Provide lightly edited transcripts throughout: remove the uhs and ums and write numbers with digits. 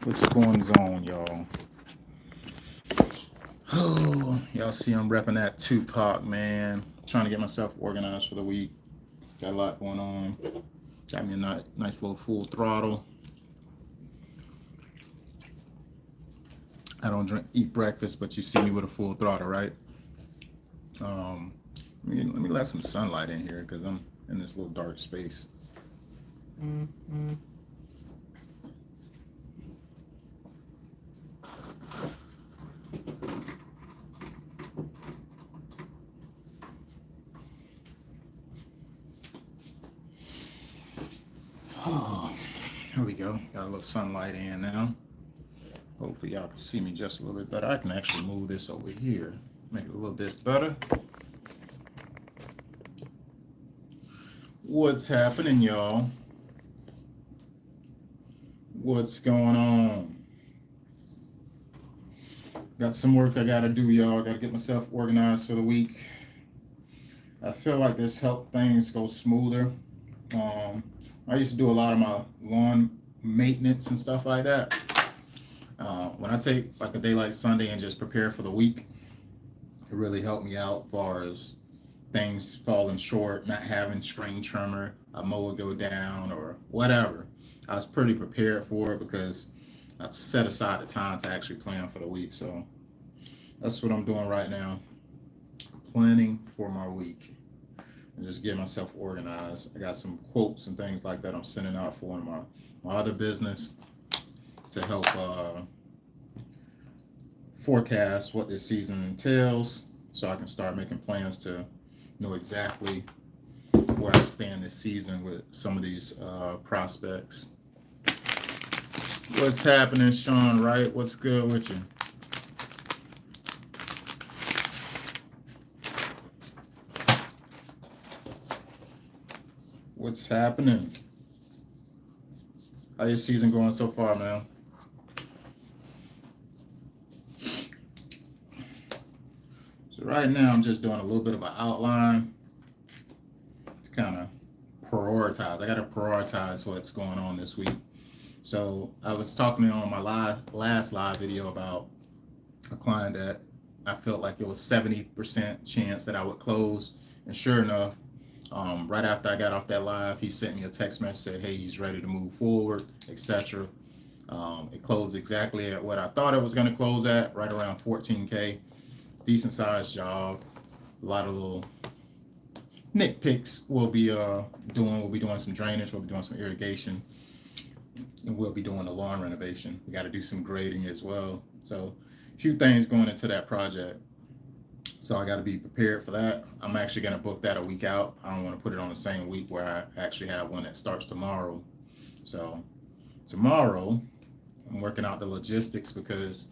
What's going on, y'all? Oh, y'all see I'm repping that Tupac, man. Trying to get myself organized for the week. Got a lot going on. Got me a nice little full throttle. I don't eat breakfast, but you see me with a full throttle, right? Um, let me let some sunlight in here because I'm in this little dark space. Oh, here we go. Got a little sunlight in now. Hopefully y'all can see me just a little bit better. I can actually move this over here, make it a little bit better. What's happening, y'all? What's going on? Got some work I gotta do, y'all. Gotta get myself organized for the week. I feel like this helped things go smoother. Um, I used to do a lot of my lawn maintenance and stuff like that. When I take like a day like Sunday and just prepare for the week, it really helped me out as far as things falling short, not having screen trimmer, a mower go down or whatever. I was pretty prepared for it because I set aside the time to actually plan for the week. So that's what I'm doing right now, planning for my week and just getting myself organized. I got some quotes and things like that I'm sending out for one of my other business to help forecast what this season entails so I can start making plans to know exactly where I stand this season with some of these prospects. What's happening, Sean Wright? What's good with you? What's happening? How your season going so far, man? So right now I'm just doing a little bit of an outline to kind of prioritize. I got to prioritize what's going on this week. So I was talking on my last live video about a client that I felt like it was 70% chance that I would close, and sure enough, right after I got off that live, he sent me a text message, said, "Hey, he's ready to move forward, etc." It closed exactly at what I thought it was going to close at, right around 14K. Decent sized job, a lot of little nitpicks. We'll be doing some drainage, we'll be doing some irrigation, and we'll be doing a lawn renovation. We got to do some grading as well. So a few things going into that project. So I got to be prepared for that. I'm actually going to book that a week out. I don't want to put it on the same week where I actually have one that starts tomorrow. So tomorrow, I'm working out the logistics because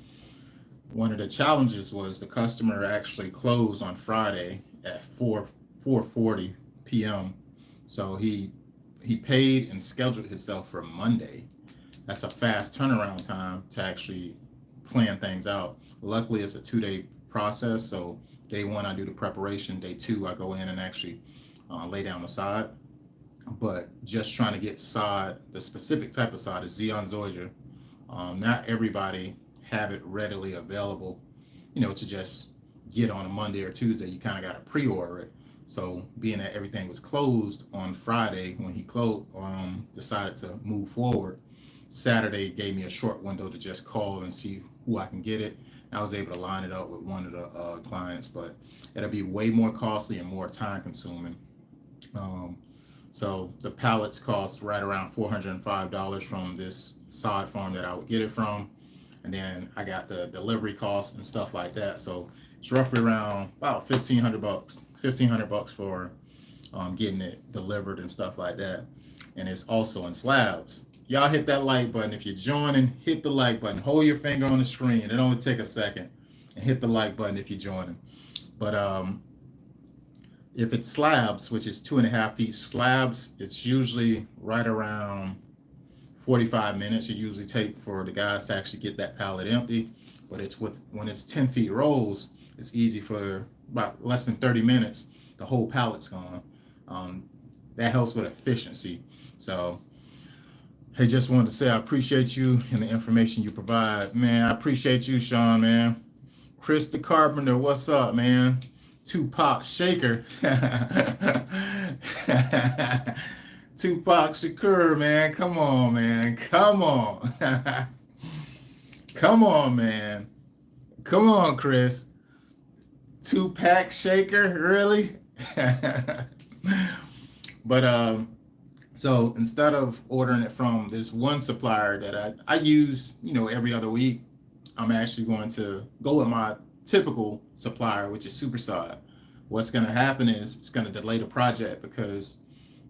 one of the challenges was the customer actually closed on Friday at 4:40 p.m. So he paid and scheduled himself for Monday. That's a fast turnaround time to actually plan things out. Luckily, it's a 2-day process. So day one, I do the preparation. Day two, I go in and actually lay down the sod. But just trying to get sod, the specific type of sod is Zeon Zoysia. Not everybody have it readily available, to just get on a Monday or Tuesday. You kind of got to pre-order it. So being that everything was closed on Friday, when he decided to move forward, Saturday gave me a short window to just call and see who I can get it. I was able to line it up with one of the clients, but it'll be way more costly and more time consuming. So the pallets cost right around $405 from this sod farm that I would get it from. And then I got the delivery costs and stuff like that. So it's roughly around about $1,500 for getting it delivered and stuff like that. And it's also in slabs. Y'all hit that like button. If you're joining, hit the like button. Hold your finger on the screen. It only take a second. And hit the like button if you're joining. But if it's slabs, which is 2.5 feet slabs, it's usually right around 45 minutes. It usually take for the guys to actually get that pallet empty. But when it's 10 feet rolls, it's easy for about less than 30 minutes. The whole pallet's gone. That helps with efficiency. So Hey, just wanted to say I appreciate you and the information you provide. Man, I appreciate you, Sean, man. Chris the Carpenter, what's up, man? Tupac Shaker. Tupac Shakur, man. Come on, man. Come on. Come on, man. Come on, Chris. Tupac Shaker, really? But so instead of ordering it from this one supplier that I use, every other week, I'm actually going to go with my typical supplier, which is Superside. What's going to happen is it's going to delay the project because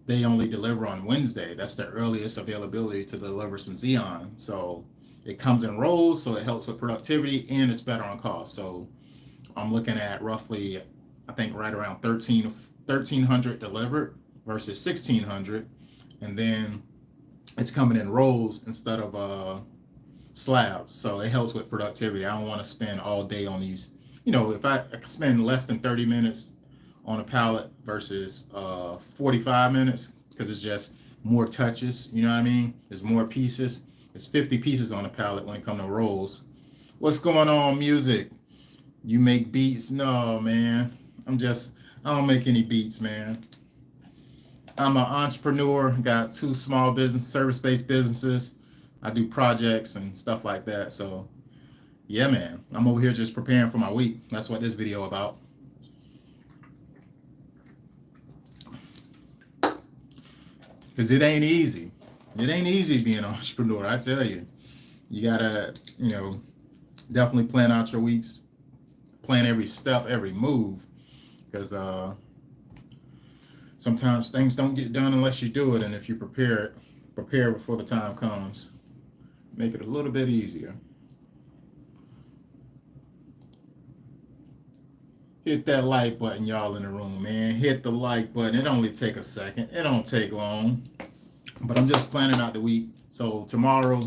they only deliver on Wednesday. That's the earliest availability to deliver some Xeon. So it comes in rolls, so it helps with productivity and it's better on cost. So I'm looking at roughly, I think right around 1,300 delivered versus 1,600. And then it's coming in rolls instead of slabs. So it helps with productivity. I don't want to spend all day on these. If I spend less than 30 minutes on a pallet versus 45 minutes, because it's just more touches, you know what I mean? There's more pieces. It's 50 pieces on a pallet when it comes to rolls. What's going on, music? You make beats? No, man. I don't make any beats, man. I'm an entrepreneur, got 2 small business, service-based businesses. I do projects and stuff like that. So yeah, man, I'm over here just preparing for my week. That's what this video about. Because it ain't easy. It ain't easy being an entrepreneur, I tell you. You gotta, definitely plan out your weeks, plan every step, every move. Because sometimes things don't get done unless you do it, and if you prepare before the time comes, make it a little bit easier. Hit that like button, y'all in the room, man. Hit the like button. It only take a second. It don't take long. But I'm just planning out the week. So tomorrow,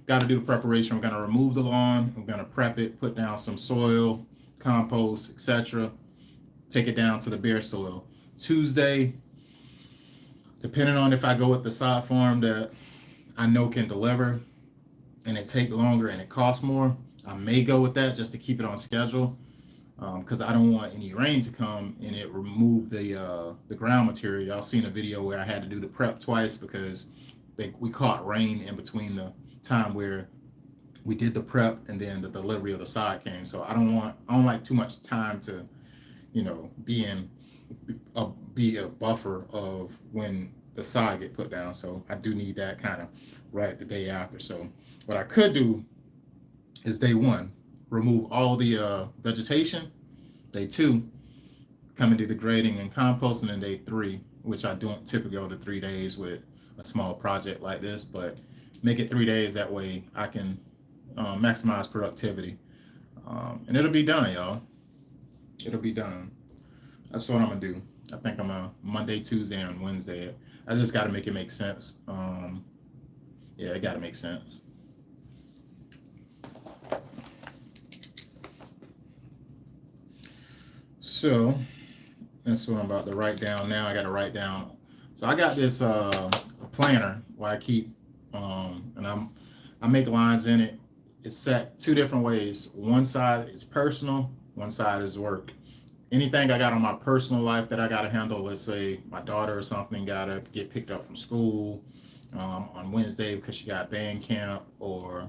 got to do the preparation. We're gonna remove the lawn. We're gonna prep it, put down some soil, compost, etc. Take it down to the bare soil. Tuesday, depending on if I go with the side farm that I know can deliver and it take longer and it costs more, I may go with that just to keep it on schedule, because I don't want any rain to come and it remove the ground material. Y'all seen a video where I had to do the prep twice because we caught rain in between the time where we did the prep and then the delivery of the side came. So I don't like too much time to, be a buffer of when the side get put down. So I do need that kind of right the day after. So what I could do is day 1, remove all the vegetation. Day 2, come and do the grading and composting. And day 3, which I don't typically go to 3 days with a small project like this, but make it 3 days. That way I can maximize productivity. And it'll be done, y'all. It'll be done. That's what I'm gonna do. I think I'm a Monday, Tuesday, and Wednesday. I just got to make it make sense. Yeah, it got to make sense. So that's what I'm about to write down now. I got to write down. So I got this planner where I keep, and I make lines in it. It's set 2 different ways. One side is personal, one side is work. Anything I got on my personal life that I got to handle, let's say my daughter or something got to get picked up from school on Wednesday because she got band camp, or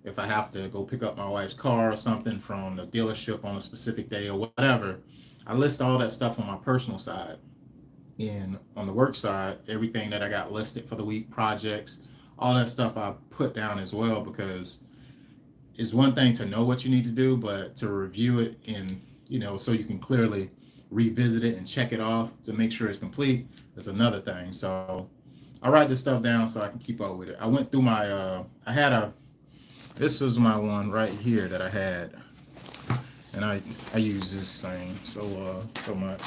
if I have to go pick up my wife's car or something from the dealership on a specific day or whatever, I list all that stuff on my personal side. And on the work side, everything that I got listed for the week, projects, all that stuff I put down as well, because it's one thing to know what you need to do, but to review it and, so you can clearly revisit it and check it off to make sure it's complete, is another thing. So I write this stuff down so I can keep up with it. I went through my, this was my one right here that I had, and I use this thing so much.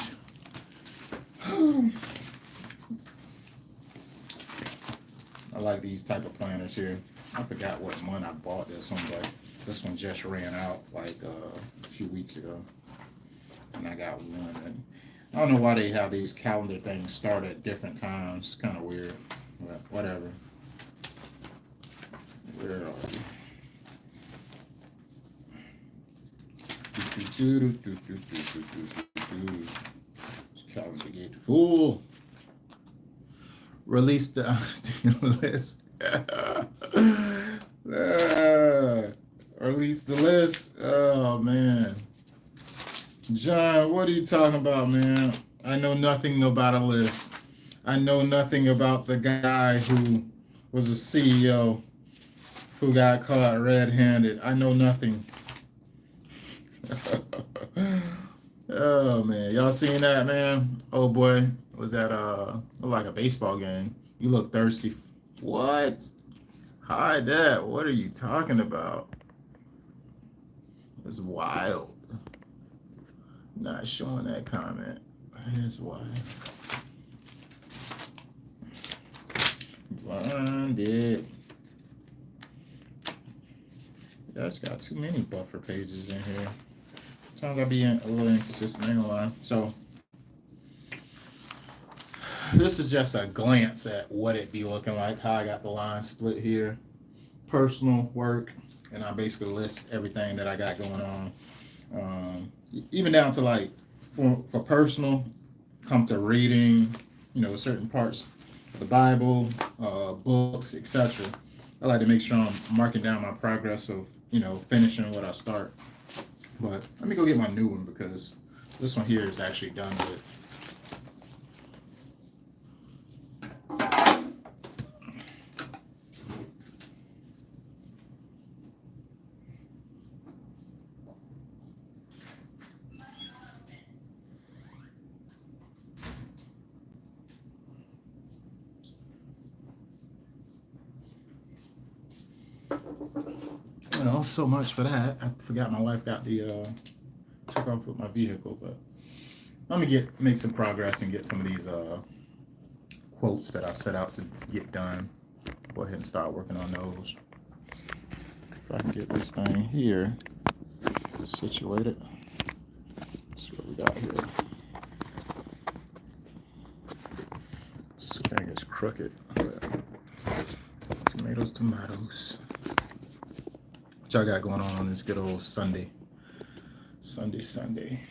I like these type of planners here. I forgot what month I bought this one, but this one just ran out like a few weeks ago, and I got one. And I don't know why they have these calendar things start at different times. It's kind of weird, but whatever. Calendar get full. Release the list. Release the list. Oh man, John, what are you talking about, man? I know nothing about a list. I know nothing about the guy who was a CEO who got caught red-handed. I know nothing. Oh man, y'all seen that, man? Oh boy, was that looked like a baseball game? You look thirsty. What? Hide that. What are you talking about? It's wild. Not showing that comment. It's wild. Blinded. Yeah, it's got too many buffer pages in here. Sometimes I be a little inconsistent, ain't gonna lie. So this is just a glance at what it be looking like, how I got the line split here. Personal, work, and I basically list everything that I got going on. Even down to like for personal, come to reading, certain parts of the Bible, books, etc. I like to make sure I'm marking down my progress of, finishing what I start. But let me go get my new one because this one here is actually done with. Well, so much for that. I forgot my wife got the took off with my vehicle, but let me make some progress and get some of these quotes that I've set out to get done. Go ahead and start working on those. If I can get this thing here situated. Let's see what we got here. This thing is crooked. Tomatoes. What y'all got going on this good old Sunday? Sunday.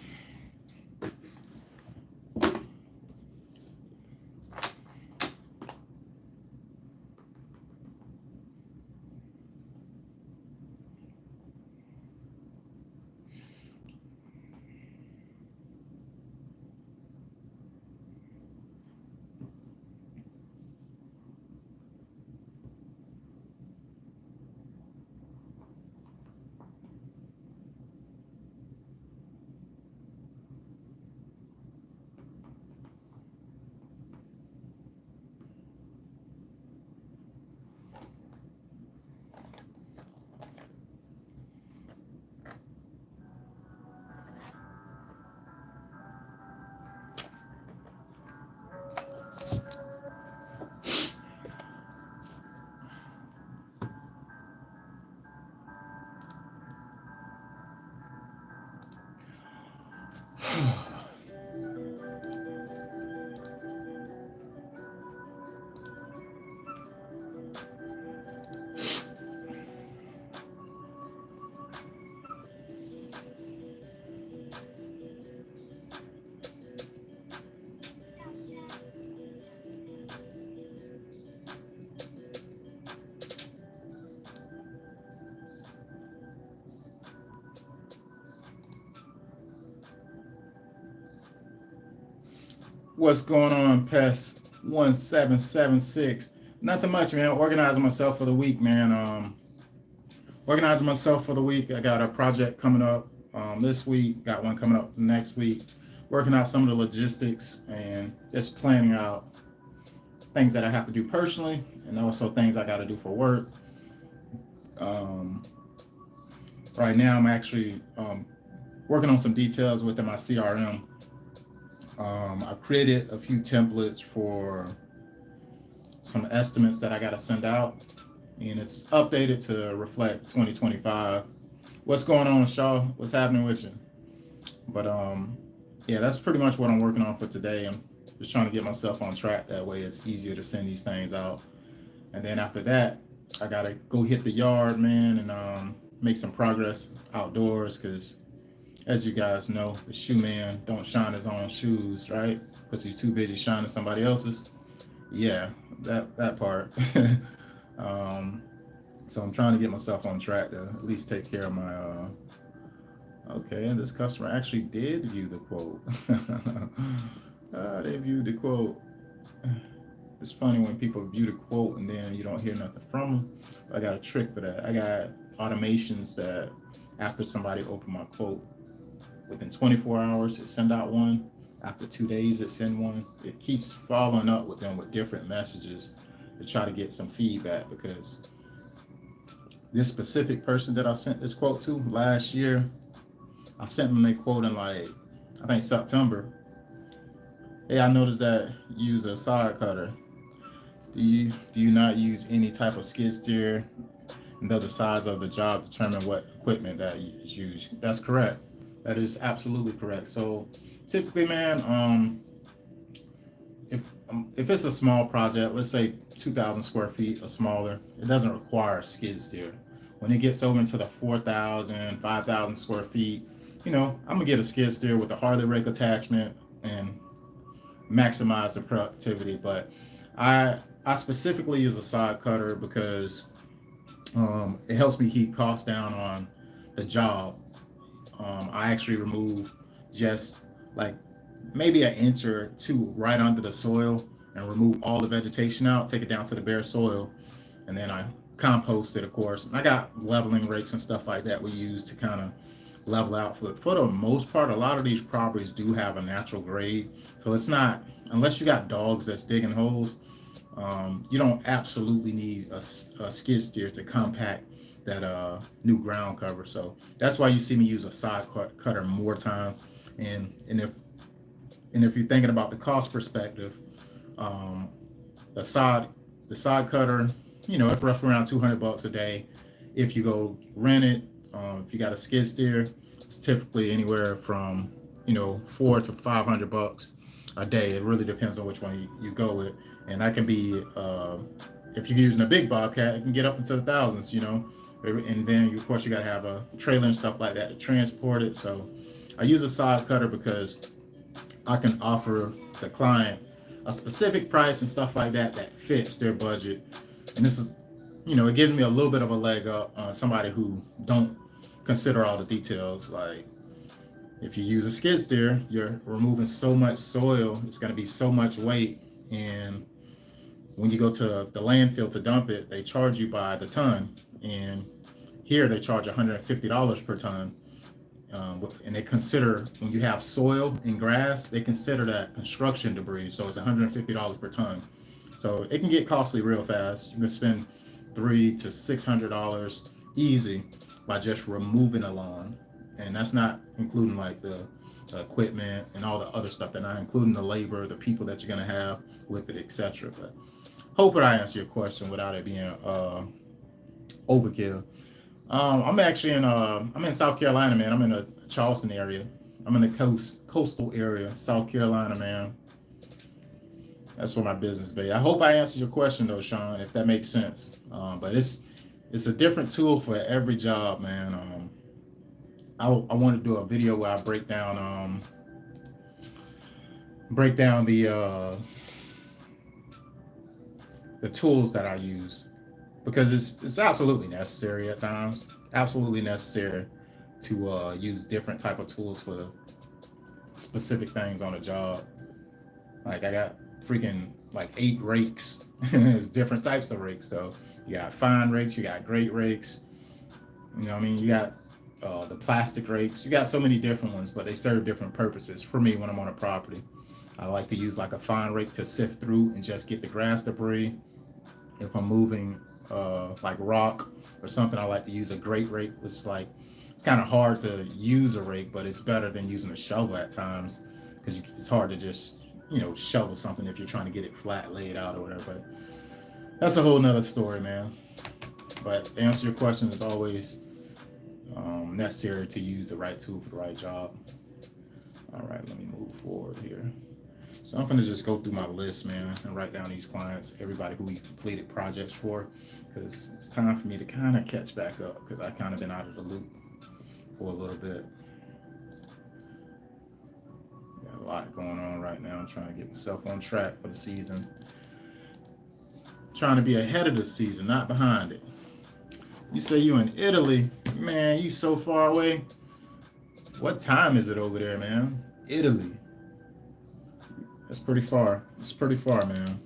What's going on, Pest 1776? Nothing much, man. Organizing myself for the week, man. I got a project coming up this week. Got one coming up next week. Working out some of the logistics and just planning out things that I have to do personally, and also things I got to do for work. Right now, I'm actually working on some details within my CRM. I created a few templates for some estimates that I got to send out, and it's updated to reflect 2025. What's going on, Shaw? What's happening with you? But yeah, that's pretty much what I'm working on for today. I'm just trying to get myself on track. That way it's easier to send these things out. And then after that, I got to go hit the yard, man, and make some progress outdoors because as you guys know, the shoe man don't shine his own shoes, right? Because he's too busy shining somebody else's. Yeah, that part. um, so I'm trying to get myself on track to at least take care of my. Okay, and this customer actually did view the quote. They viewed the quote. It's funny when people view the quote and then you don't hear nothing from them. But I got a trick for that. I got automations that after somebody opened my quote, within 24 hours it send out one. After 2 days it send one. It keeps following up with them with different messages to try to get some feedback, because this specific person that I sent this quote to last year, I sent them a quote in like, I think September. Hey, I noticed that you use a side cutter. Do you not use any type of skid steer? And does the size of the job determine what equipment that is used? That's correct. That is absolutely correct. So typically, man, if it's a small project, let's say 2,000 square feet or smaller, it doesn't require a skid steer. When it gets over into the 4,000, 5,000 square feet, I'm gonna get a skid steer with a Harley rake attachment and maximize the productivity. But I specifically use a side cutter because it helps me keep costs down on the job. I actually remove just like maybe an inch or two right under the soil and remove all the vegetation out, take it down to the bare soil, and then I compost it, of course. And I got leveling rakes and stuff like that we use to kind of level out. For the most part, a lot of these properties do have a natural grade. So it's not, unless you got dogs that's digging holes, you don't absolutely need a skid steer to compact that new ground cover. So that's why you see me use a side cutter more times. And if you're thinking about the cost perspective, um, the side cutter, it's roughly around $200 a day. If you go rent it, if you got a skid steer, it's typically anywhere from $400 to $500 a day. It really depends on which one you go with, and that can be if you're using a big Bobcat, it can get up into the thousands. And then of course you got to have a trailer and stuff like that to transport it. So I use a side cutter because I can offer the client a specific price and stuff like that that fits their budget. And this is, it gives me a little bit of a leg up on somebody who don't consider all the details. Like if you use a skid steer, you're removing so much soil, it's going to be so much weight. And when you go to the landfill to dump it, they charge you by the ton. And here they charge $150 per ton. And they consider, when you have soil and grass, they consider that construction debris. So it's $150 per ton. So it can get costly real fast. You can spend $300 to $600 easy by just removing a lawn. And that's not including like the equipment and all the other stuff. They're not including the labor, the people that you're going to have with it, etc. But hope that I answer your question without it being overkill. I'm in South Carolina, man. I'm in the Charleston area. I'm in the coastal area, South Carolina, man. That's for my business, baby. I hope I answered your question though, Sean, if that makes sense. But it's a different tool for every job, man. I want to do a video where I break down the tools that I use, because it's absolutely necessary at times. Absolutely necessary to use different type of tools for specific things on a job. Like I got freaking like 8 rakes. There's different types of rakes though. You got fine rakes, you got great rakes. You got the plastic rakes. You got so many different ones, but they serve different purposes. For me, when I'm on a property, I like to use like a fine rake to sift through and just get the grass debris. If I'm moving like rock or something, I like to use a great rake. It's kind of hard to use a rake, but it's better than using a shovel at times, because it's hard to just shovel something if you're trying to get it flat laid out or whatever. But that's a whole nother story, man. But to answer your question, it's always necessary to use the right tool for the right job. All right, let me move forward here. So I'm gonna just go through my list, man, and write down these clients, everybody who we completed projects for, because it's time for me to kind of catch back up, because I kind of been out of the loop for a little bit. lot going on right now. I'm trying to get myself on track for the season. Trying to be ahead of the season, not behind it. You say you in Italy, man, you so far away. What time is it over there, man? Italy. That's pretty far. It's pretty far, man.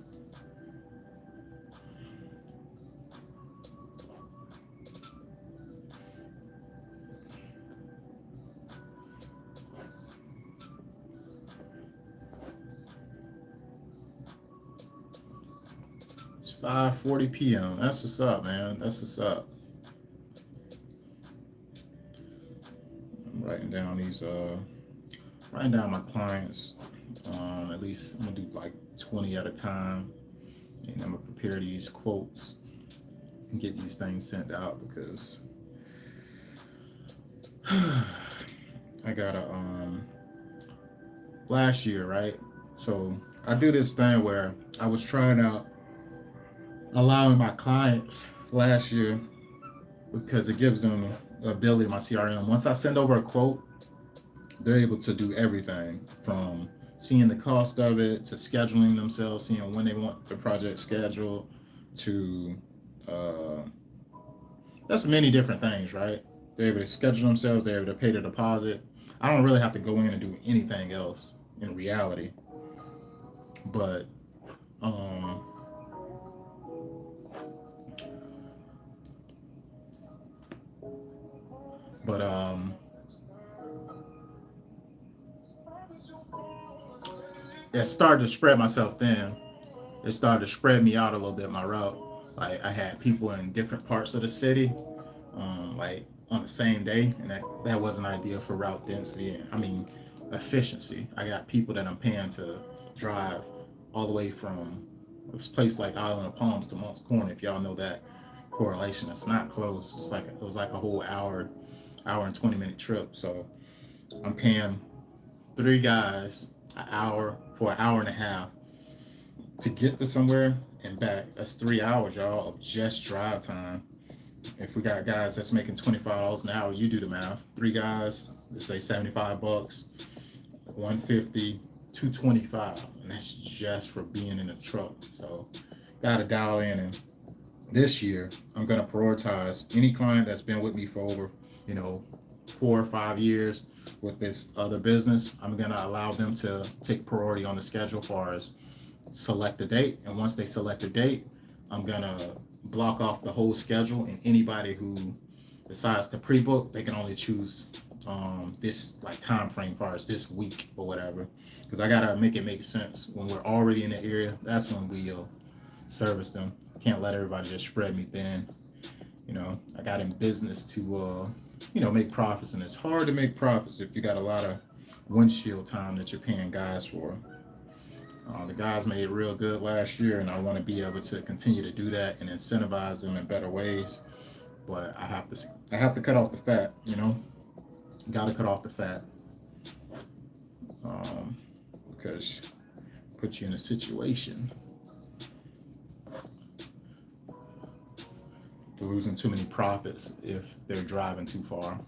It's 5:40 p.m. That's what's up, man. That's what's up. I'm writing down my clients. At least I'm gonna do like 20 at a time, and I'm gonna prepare these quotes and get these things sent out because I gotta last year, right? So I do this thing where I was trying out allowing my clients last year because it gives them the ability, my CRM. Once I send over a quote, they're able to do everything from seeing the cost of it to scheduling themselves, seeing when they want the project scheduled to that's many different things, right? They're able to schedule themselves, they're able to pay the deposit. I don't really have to go in and do anything else in reality. But um but it started to spread myself thin. It started to spread me out a little bit, my route. Like I had people in different parts of the city, like on the same day, and that wasn't ideal for route density. I mean, efficiency. I got people that I'm paying to drive all the way from this place like Island of Palms to Moncks Corner. If y'all know that correlation, it's not close. It was like a whole hour and 20-minute trip. So I'm paying three guys an hour for an hour and a half to get to somewhere and back. That's 3 hours, y'all, of just drive time. If we got guys that's making $25 an hour, you do the math. Three guys, let's say $75, 150, 225, and that's just for being in the truck. So gotta dial in. And this year I'm gonna prioritize any client that's been with me for over, you know, 4 or 5 years with this other business. I'm gonna allow them to take priority on the schedule as far as select a date. And once they select a date, I'm gonna block off the whole schedule, and anybody who decides to pre-book, they can only choose this like time frame as far as this week or whatever, because I gotta make it make sense. When we're already in the area, that's when we'll service them. Can't let everybody just spread me thin. I got in business to make profits, and it's hard to make profits if you got a lot of windshield time that you're paying guys for. The guys made real good last year, and I want to be able to continue to do that and incentivize them in better ways. But I have to cut off the fat. Got to cut off the fat, because it puts you in a situation losing too many profits if they're driving too far,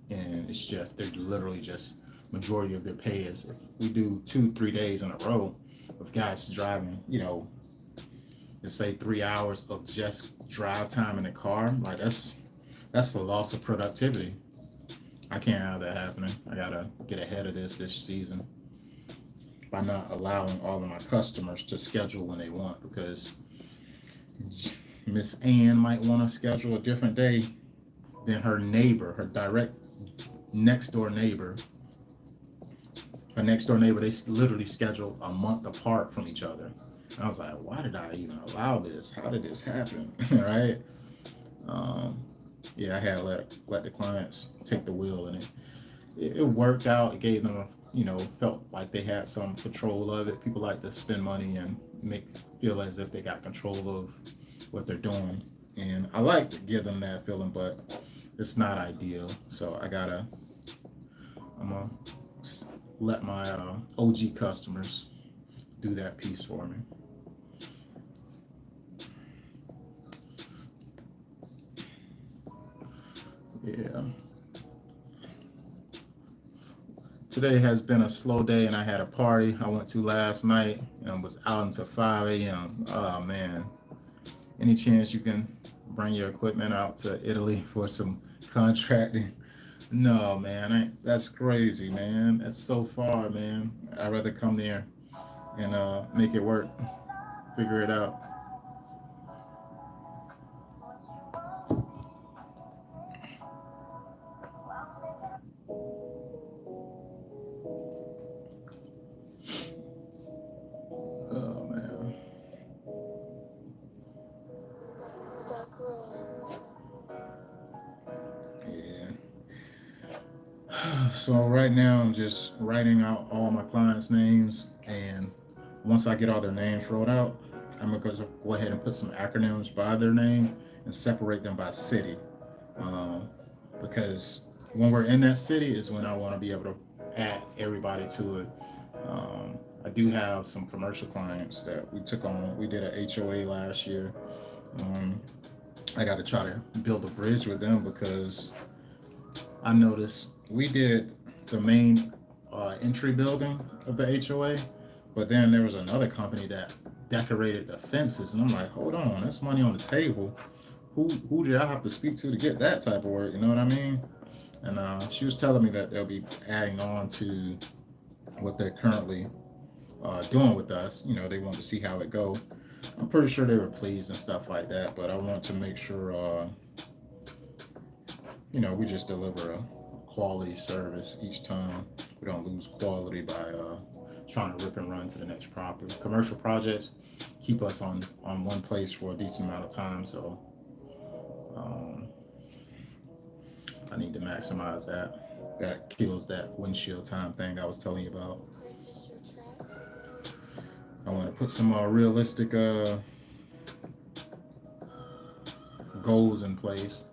and they're literally just majority of their pay is if we do 2-3 days in a row of guys driving, let's say 3 hours of just drive time in the car, like that's the loss of productivity. I can't have that happening. I gotta get ahead of this season by not allowing all of my customers to schedule when they want, because Miss Ann might want to schedule a different day than her neighbor, her direct next door neighbor. Her next door neighbor, they literally schedule a month apart from each other. And I was like, why did I even allow this? How did this happen? Right? Yeah, I had to let the clients take the wheel, and it worked out. It gave them felt like they had some control of it. People like to spend money and feel as if they got control of what they're doing, and I like to give them that feeling, but it's not ideal. So I'm gonna let my OG customers do that piece for me. Yeah. Today has been a slow day, and I had a party I went to last night and was out until 5 a.m. Oh man. Any chance you can bring your equipment out to Italy for some contracting? No, man. That's crazy, man. That's so far, man. I'd rather come there and make it work, figure it out. Oh man. Yeah. So right now I'm just writing out all my clients' names, and once I get all their names wrote out, I'm gonna go ahead and put some acronyms by their name and separate them by city. Um, because when we're in that city is when I want to be able to add everybody to it. I do have some commercial clients that we took on. We did a HOA last year. Um, I got to try to build a bridge with them because I noticed we did the main entry building of the HOA, but then there was another company that decorated the fences, and I'm like, hold on, that's money on the table. Who did I have to speak to get that type of work? You know what I mean? And she was telling me that they'll be adding on to what they're currently doing with us. You know, they want to see how it go. I'm pretty sure they were pleased and stuff like that, but I want to make sure we just deliver a quality service each time. We don't lose quality by trying to rip and run to the next property. Commercial projects keep us on one place for a decent amount of time, so um, I need to maximize that. That kills that windshield time thing I was telling you about. I want to put some realistic goals in place.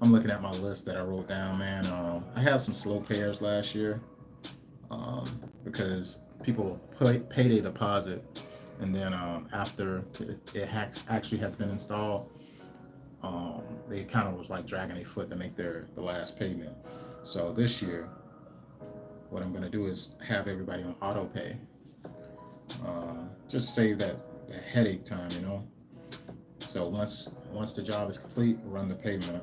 I'm looking at my list that I wrote down, man. I had some slow payers last year um, because people pay their deposit, and then after it actually has been installed, they kind of was like dragging their foot to make the last payment. So this year, what I'm gonna do is have everybody on auto pay. Just save that headache time. So once the job is complete, run the payment.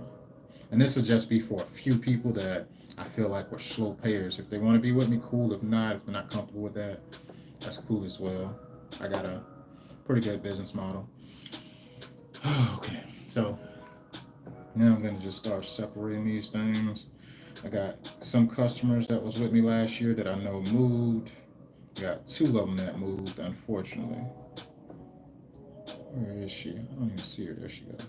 And this will just be for a few people that I feel like were slow payers. If they want to be with me, cool. If not, if they're not comfortable with that, that's cool as well. I got a pretty good business model. Okay, so now I'm gonna just start separating these things. I got some customers that was with me last year that I know moved. I got two of them that moved, unfortunately. Where is she? I don't even see her. There she goes.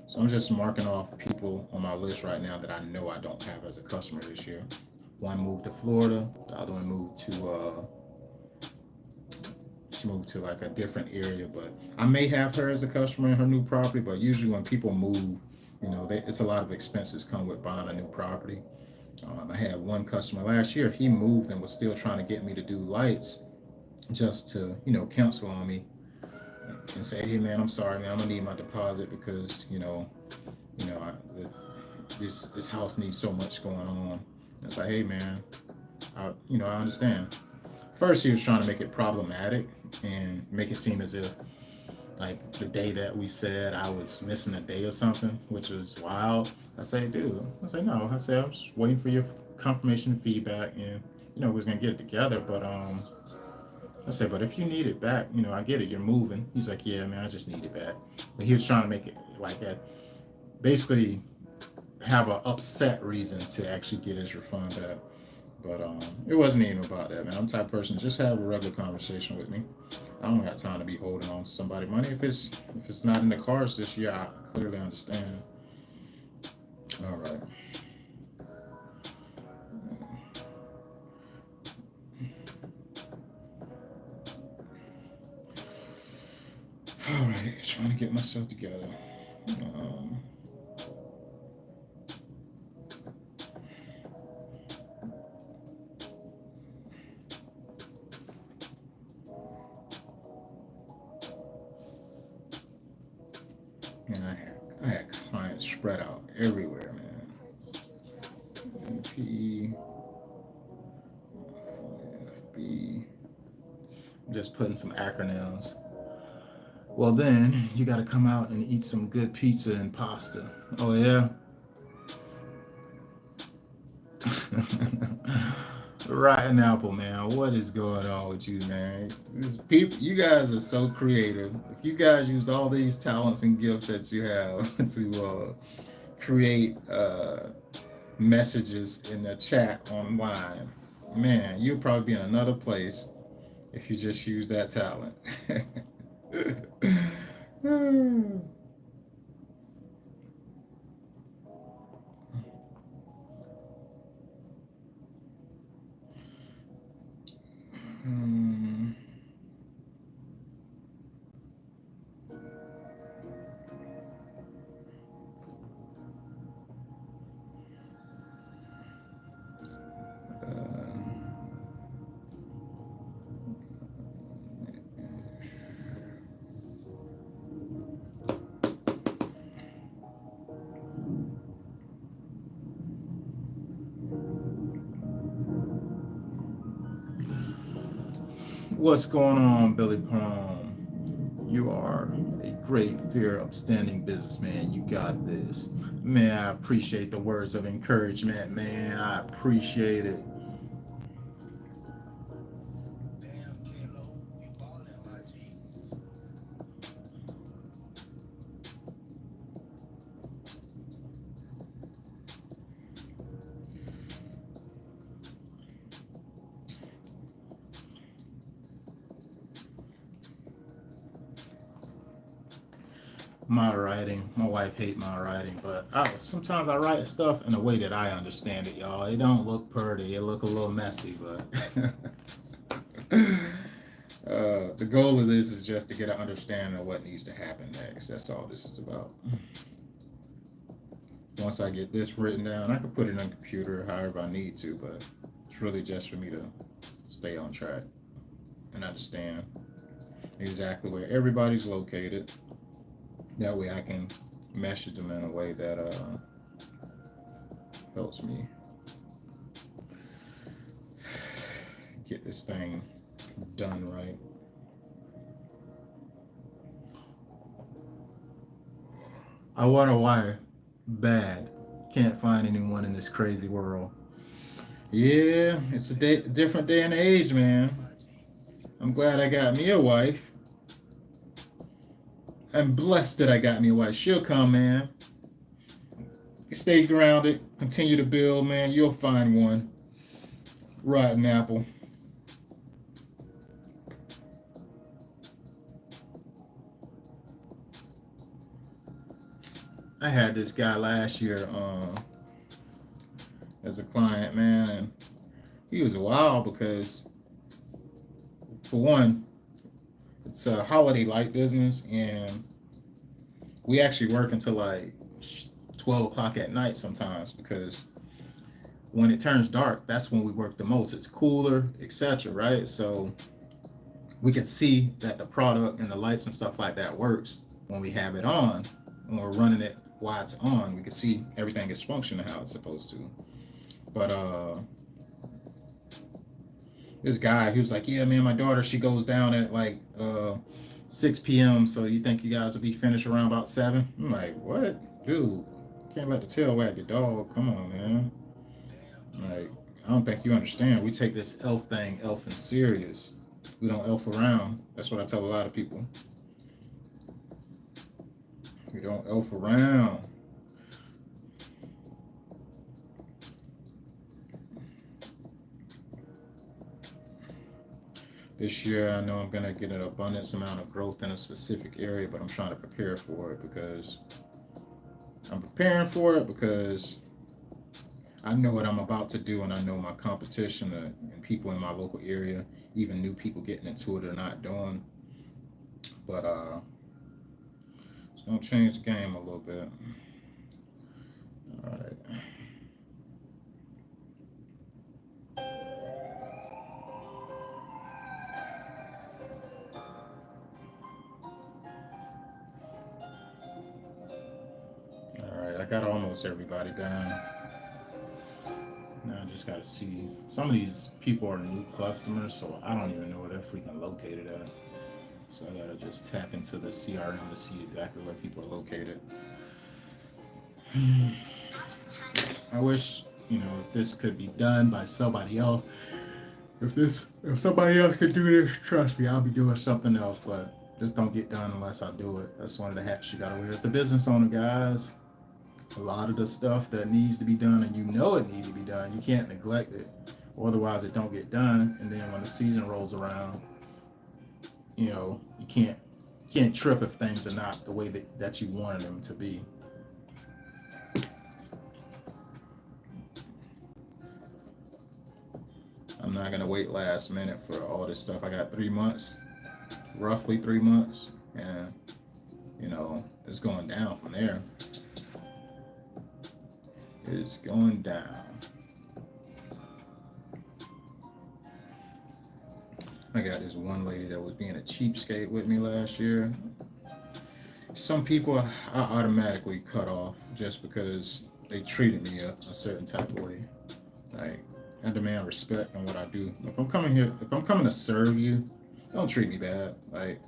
So I'm just marking off people on my list right now that I know I don't have as a customer this year. One moved to Florida. The other one moved to she moved to like a different area. But I may have her as a customer in her new property. But usually when people move, it's a lot of expenses come with buying a new property. I had one customer last year. He moved and was still trying to get me to do lights, just to cancel on me and say, hey man, I'm sorry man, I'm gonna need my deposit because this house needs so much going on. And it's like, hey man, I understand. First, he was trying to make it problematic and make it seem as if like the day that we said I was missing a day or something, which was wild. I say, dude, I say no. I say I'm just waiting for your confirmation and feedback, and we're gonna get it together. But I said, but if you need it back, I get it. You're moving. He's like, yeah, man, I just need it back. But he was trying to make it like that, basically have an upset reason to actually get his refund back. But it wasn't even about that, man. I'm the type of person just have a regular conversation with me. I don't got time to be holding on to somebody money. If it's not in the cards this year, I clearly understand. All right. All right. Trying to get myself together. Um, and I had clients spread out everywhere, man. MP. just putting some acronyms. Well, then you got to come out and eat some good pizza and pasta. Oh, yeah? Rotten apple, man. What is going on with you, man? People, you guys are so creative. If you guys used all these talents and gifts that you have to create messages in the chat online, man, you'll probably be in another place if you just use that talent. Hmm. What's going on, Billy Palm? You are a great, fair, upstanding businessman. You got this. Man, I appreciate the words of encouragement, man. I appreciate it. My writing, my wife hate my writing, but sometimes I write stuff in a way that I understand it, y'all. It don't look pretty. It look a little messy, but the goal of this is just to get an understanding of what needs to happen next. That's all this is about. Once I get this written down, I can put it on the computer however I need to, but it's really just for me to stay on track and understand exactly where everybody's located. That way I can message them in a way that helps me get this thing done right. I wonder why bad. Can't find anyone in this crazy world. Yeah, it's a different day and age, man. I'm glad I got me a wife. I'm blessed that I got me a wife. She'll come, man. Stay grounded. Continue to build, man. You'll find one. Rotten apple. I had this guy last year as a client, man, and he was wild because, for one, it's a holiday light business, and we actually work until like 12 o'clock at night sometimes because when it turns dark, that's when we work the most. It's cooler, etc., right? So we can see that the product and the lights and stuff like that works when we have it on. When we're running it while it's on, we can see everything is functioning how it's supposed to. But this guy, he was like, yeah, man, my daughter, she goes down at like 6 p.m. So you think you guys will be finished around about 7? I'm like, what? Dude, can't let the tail wag the dog. Come on, man. Like, I don't think you understand. We take this elf thing elfing serious. We don't elf around. That's what I tell a lot of people. We don't elf around. This year, I know I'm going to get an abundance amount of growth in a specific area, but I'm trying to prepare for it because I know what I'm about to do, and I know my competition and people in my local area, even new people getting into it, are not doing. But it's going to change the game a little bit. All right. All right, I got almost everybody done. Now just gotta see. Some of these people are new customers, so I don't even know where they're freaking located at. So I gotta just tap into the CRM to see exactly where people are located. I wish, if this could be done by somebody else. If somebody else could do this, trust me, I'll be doing something else. But this don't get done unless I do it. That's one of the hats you gotta wear. If the business owner, guys, a lot of the stuff that needs to be done, and it needs to be done, you can't neglect it. Otherwise, it don't get done. And then when the season rolls around, you can't trip if things are not the way that you wanted them to be. I'm not gonna wait last minute for all this stuff. I got 3 months, roughly 3 months, and it's going down from there. It's going down. I got this one lady that was being a cheapskate with me last year. Some people I automatically cut off just because they treated me a certain type of way. Like, I demand respect on what I do. If I'm coming to serve you, don't treat me bad. Like,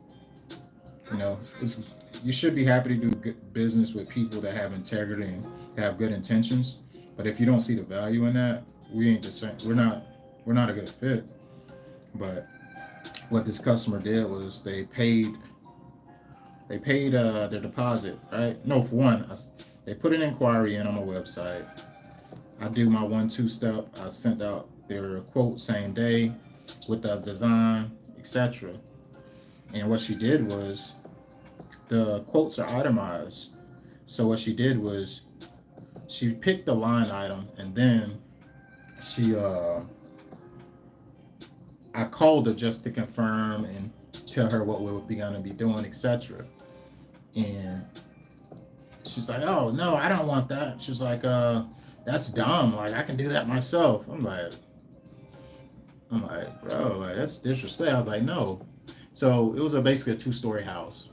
you should be happy to do good business with people that have integrity and have good intentions. But if you don't see the value in that, we ain't the same. We're not a good fit. But what this customer did was they paid their deposit, right? No, for one, they put an inquiry in on my website. I do my 1-2 step. I sent out their quote same day with the design, etc. And what she did was the quotes are itemized. So what she did was she picked the line item, and then she I called her just to confirm and tell her what we were going to be doing, etc. And she's like, "Oh no, I don't want that." She's like, "That's dumb. Like, I can do that myself." I'm like, bro, like, that's disrespect. I was like, no. So it was basically a 2-story house.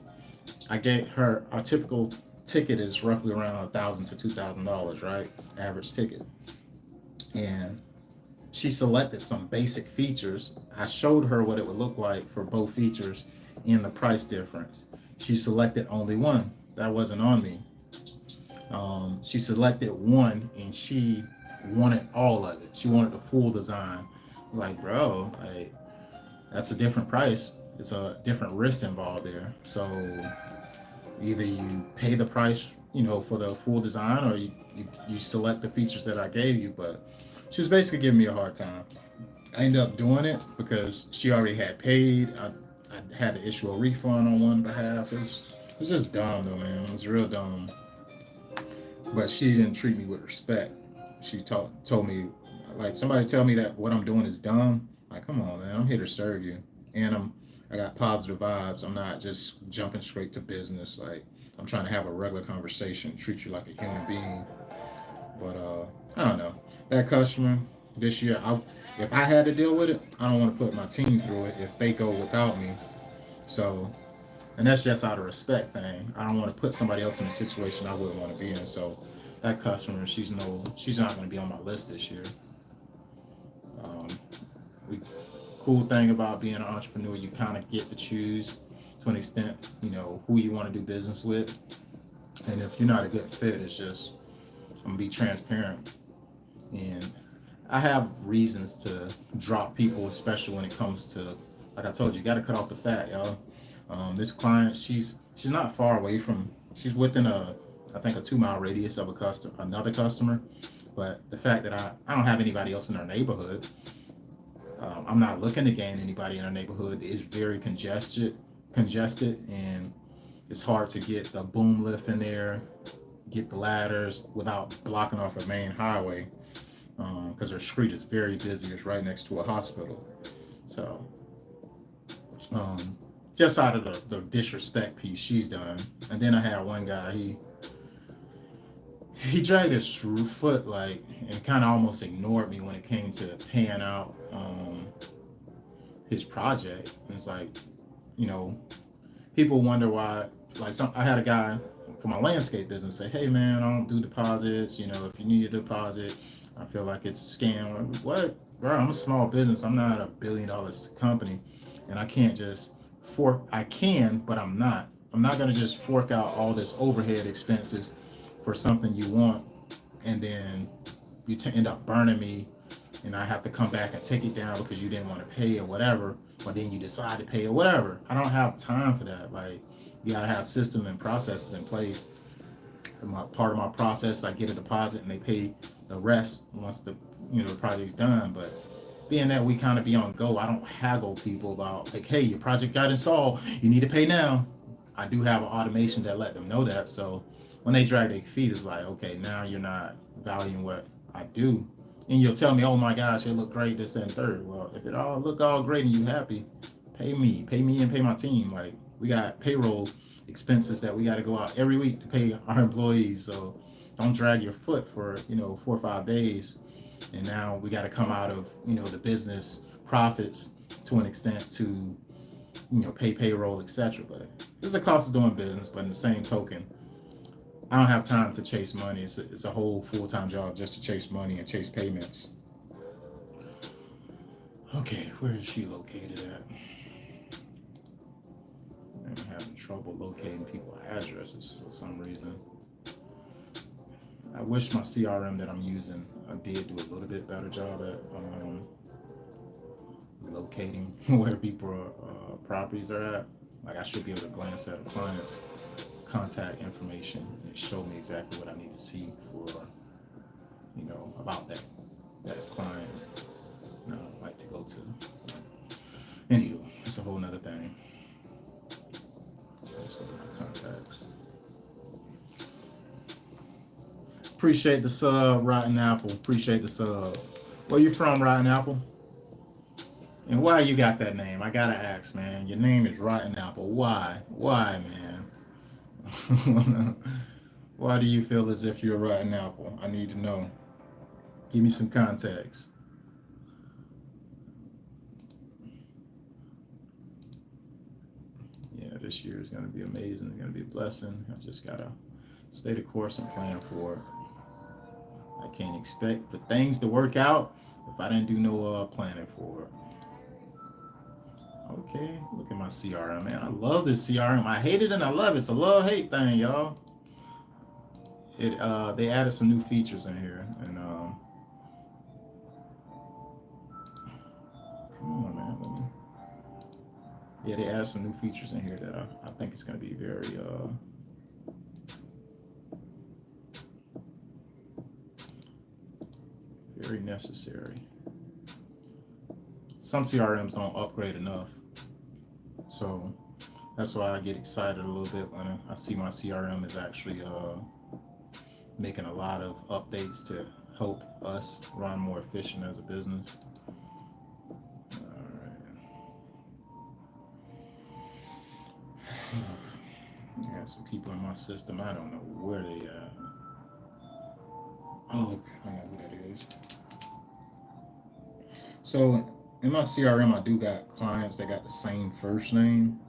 I gave her our typical ticket is roughly around $1,000 to $2,000, right? Average ticket. And she selected some basic features. I showed her what it would look like for both features and the price difference. She selected only one. That wasn't on me. She selected one and she wanted all of it. She wanted the full design. Like, bro, like, that's a different price. It's a different risk involved there. So either you pay the price, for the full design, or you select the features that I gave you. But she was basically giving me a hard time. I ended up doing it because she already had paid. I had to issue a refund on one behalf. It was just dumb though, man. It was real dumb. But she didn't treat me with respect. She told me, like, somebody tell me that what I'm doing is dumb. Like, come on, man. I'm here to serve you, and I got positive vibes. I'm not just jumping straight to business. Like, I'm trying to have a regular conversation, treat you like a human being. But I don't know. That customer this year, if I had to deal with it, I don't want to put my team through it if they go without me. So, and that's just out of respect thing. I don't want to put somebody else in a situation I wouldn't want to be in. So, that customer, she's not going to be on my list this year. Um, we, cool thing about being an entrepreneur, you kind of get to choose to an extent, who you want to do business with. And if you're not a good fit, it's just, I'm gonna be transparent. And I have reasons to drop people, especially when it comes to, like I told you got to cut off the fat, y'all. This client, she's not far away from, she's within I think a 2-mile radius of another customer. But the fact that I don't have anybody else in our neighborhood, I'm not looking to gain anybody in our neighborhood. It's very congested, and it's hard to get the boom lift in there, get the ladders without blocking off a main highway, because our street is very busy. It's right next to a hospital. So just out of the disrespect piece she's done. And then I had one guy, he dragged his foot, like, and kind of almost ignored me when it came to paying out his project. And it's like, people wonder why. Like, I had a guy for my landscape business say, "Hey man, I don't do deposits. If you need a deposit, I feel like it's a scam. What, bro? I'm a small business. I'm not $1 billion company, and I can't just fork. I can, but I'm not. I'm not gonna just fork out all this overhead expenses for something you want, and then you end up burning me, and I have to come back and take it down because you didn't want to pay or whatever, but then you decide to pay or whatever. I don't have time for that. Like, you gotta have systems and processes in place. Part of my process, I get a deposit and they pay the rest once the project's done. But being that we kind of be on go, I don't haggle people about like, hey, your project got installed, you need to pay now. I do have an automation that let them know that. So when they drag their feet, it's like, okay, now you're not valuing what I do. And you'll tell me, oh my gosh, it looked great, this and third. Well, if it all look all great and you happy, pay me and pay my team. Like, we got payroll expenses that we got to go out every week to pay our employees. So don't drag your foot for 4 or 5 days, and now we got to come out of the business profits to an extent to pay payroll, etc. But it's a cost of doing business. But in the same token, I don't have time to chase money. It's a whole full-time job just to chase money and chase payments. Okay, where is she located at? I'm having trouble locating people's addresses for some reason. I wish my CRM that I'm using did do a little bit better job at locating where people properties are at. Like, I should be able to glance at a client's contact information and show me exactly what I need to see for about that client I'd like to go to. Anywho, it's a whole nother thing. Let's go to my contacts. Appreciate the sub, Rotten Apple. Appreciate the sub. Where you from, Rotten Apple? And why you got that name? I gotta ask, man. Your name is Rotten Apple. Why? Why, man? Why do you feel as if you're a rotten apple? I need to know. Give me some context. Yeah, this year is gonna be amazing. It's gonna be a blessing. I just gotta stay the course and plan for it. I can't expect for things to work out if I didn't do no planning for it. Okay, look at my CRM, man. I love this CRM. I hate it and I love it. It's a love-hate thing, y'all. They added some new features in here, and come on, man. Yeah, they added some new features in here that I think it's gonna be very necessary. Some CRMs don't upgrade enough, so that's why I get excited a little bit when I see my CRM is actually making a lot of updates to help us run more efficient as a business. All right. I got some people in my system. I don't know where they at. Oh, I know who that is. So in my CRM, I do got clients that got the same first name.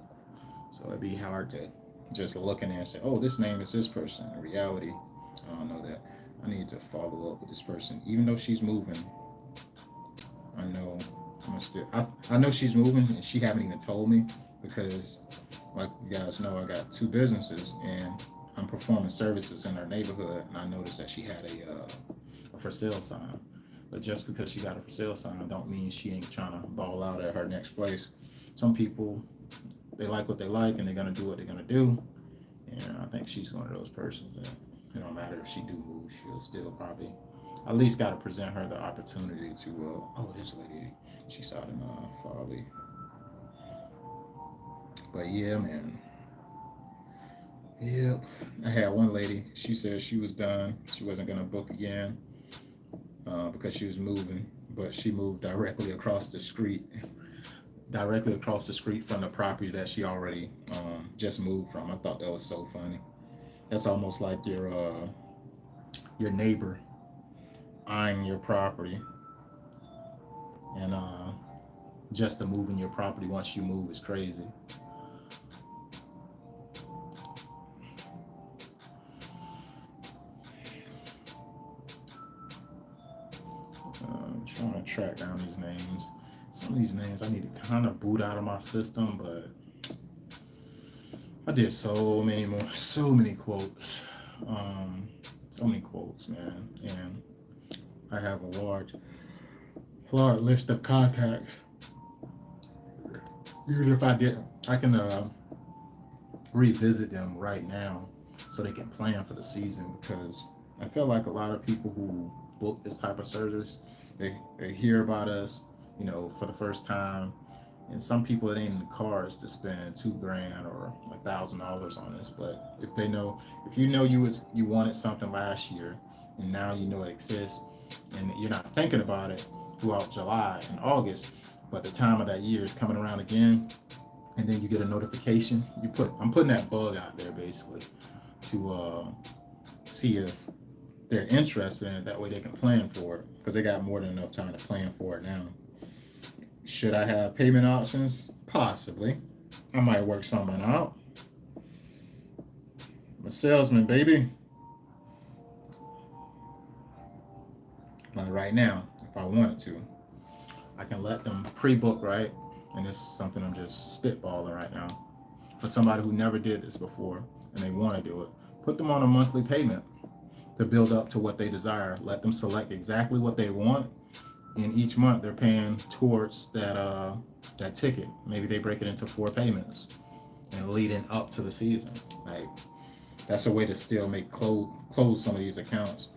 So it'd be hard to just look in there and say, oh, this name is this person. In reality, I don't know that. I need to follow up with this person. Even though she's moving, I know I know she's moving, and she haven't even told me, because like you guys know, I got 2 businesses and I'm performing services in her neighborhood, and I noticed that she had a for sale sign. But just because she got a for sale sign don't mean she ain't trying to ball out at her next place. Some people, they like what they like and they're gonna do what they're gonna do. And I think she's one of those persons that it don't matter if she do move, she'll still probably at least got to present her the opportunity to oh, this lady, she's out in Farley. But yeah, man. Yep. I had one lady, she said she was done. She wasn't gonna book again because she was moving, but she moved directly across the street from the property that she already just moved from. I thought that was so funny. That's almost like your neighbor eyeing your property, and just to move in your property once you move is crazy. trying to track down these names. Some of these names I need to kind of boot out of my system, but I did so many more, so many quotes, man, and I have a large list of contacts. Even if I did, I can revisit them right now so they can plan for the season, because I feel like a lot of people who book this type of service, they hear about us, for the first time, and some people it ain't in the cards to spend $2,000 or $1,000 on this. But if you know you wanted something last year, and now you know it exists, and you're not thinking about it throughout July and August, but the time of that year is coming around again, and then you get a notification. I'm putting that bug out there basically to see if they're interested in it. That way they can plan for it, because they got more than enough time to plan for it now. Should I have payment options? Possibly. I might work something out. I'm a salesman, baby. Like right now, if I wanted to, I can let them pre-book, right? And this is something I'm just spitballing right now. For somebody who never did this before and they want to do it, put them on a monthly payment to build up to what they desire. Let them select exactly what they want, and each month they're paying towards that ticket. Maybe they break it into 4 payments and leading up to the season. Like, that's a way to still close some of these accounts,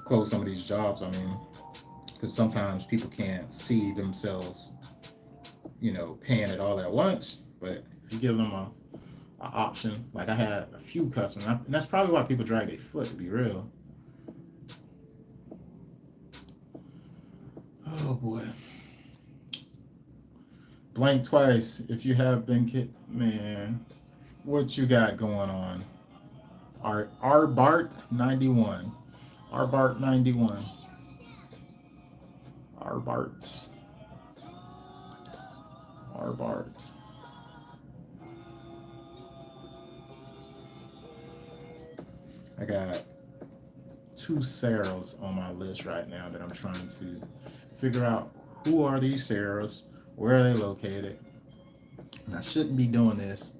close some of these jobs. I mean, because sometimes people can't see themselves, paying it all at once. But if you give them a option, like I had a few customers, and that's probably why people drag their foot, to be real. Oh boy. Blank twice if you have been man. What you got going on? Bart 91. Bart 91. Bart. I got 2 Sarahs on my list right now that I'm trying to figure out who are these Sarahs, where are they located. And I shouldn't be doing this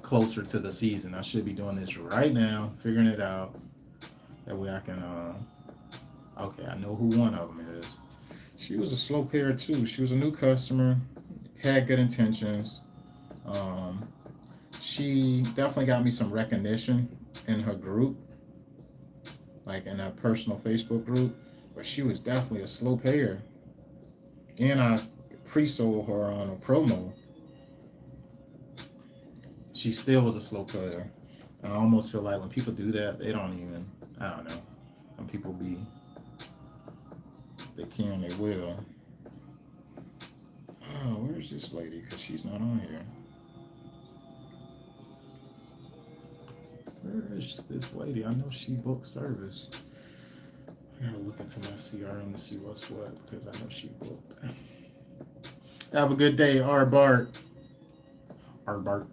closer to the season. I should be doing this right now, figuring it out. That way I can, okay, I know who one of them is. She was a slow payer too. She was a new customer, had good intentions. She definitely got me some recognition in her group, like in a personal Facebook group, but she was definitely a slow payer. And I pre-sold her on a promo. She still was a slow payer. I almost feel like when people do that, they don't even, I don't know. When people they can, they will. Oh, where's this lady? Because she's not on here. Where is this lady? I know she booked service. I gotta look into my CRM to see what's what, because I know she booked. Have a good day, Bart. Bart.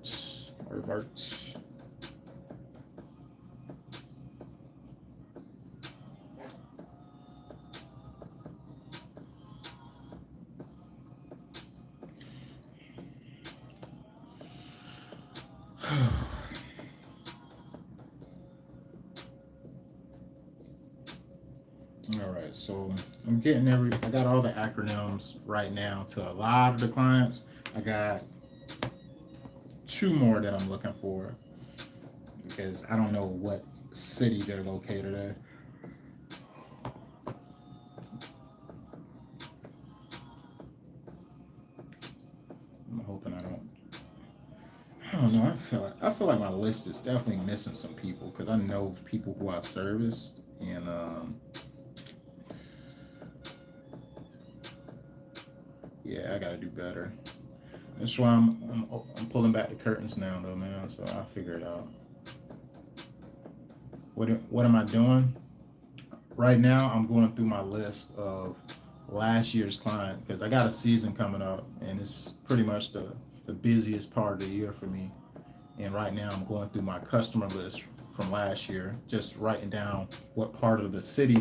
All right, so I'm getting I got all the acronyms right now to a lot of the clients. I got 2 more that I'm looking for, because I don't know what city they're located at. I'm hoping I don't know. I feel like my list is definitely missing some people, because I know people who I serviced, and yeah, I gotta do better. That's why I'm pulling back the curtains now, though, man. So I'll figure it out. What am I doing? Right now, I'm going through my list of last year's client, because I got a season coming up, and it's pretty much the busiest part of the year for me. And right now, I'm going through my customer list from last year, just writing down what part of the city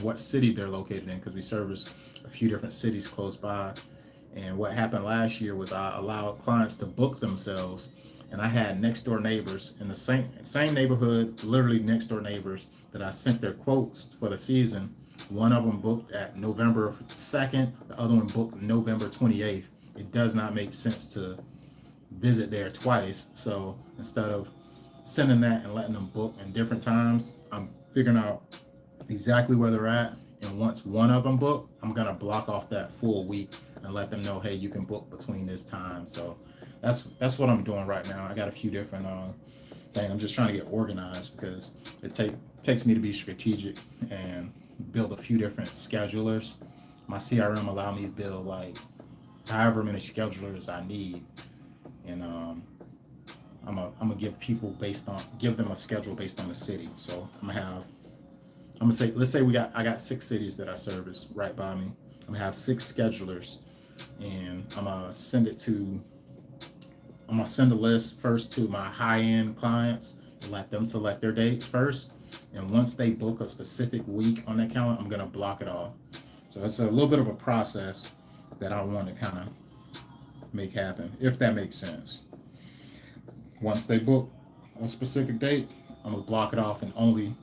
what city they're located in, because we service a few different cities close by. And what happened last year was I allowed clients to book themselves, and I had next door neighbors in the same neighborhood, literally next door neighbors that I sent their quotes for the season. One of them booked at November 2nd, the other one booked November 28th. It does not make sense to visit there twice. So instead of sending that and letting them book in different times, I'm figuring out exactly where they're at. And once one of them book, I'm gonna block off that full week and let them know, hey, you can book between this time. So that's what I'm doing right now. I got a few different things. I'm just trying to get organized because takes me to be strategic and build a few different schedulers. My CRM allow me to build like however many schedulers I need, and I'm gonna give them a schedule based on the city. So let's say I got 6 cities that I service right by me. I'm gonna have 6 schedulers, and I'm gonna send a list first to my high-end clients and let them select their dates first. And once they book a specific week on that calendar, I'm gonna block it off. So it's a little bit of a process that I want to kind of make happen, if that makes sense. Once they book a specific date, I'm gonna block it off, and only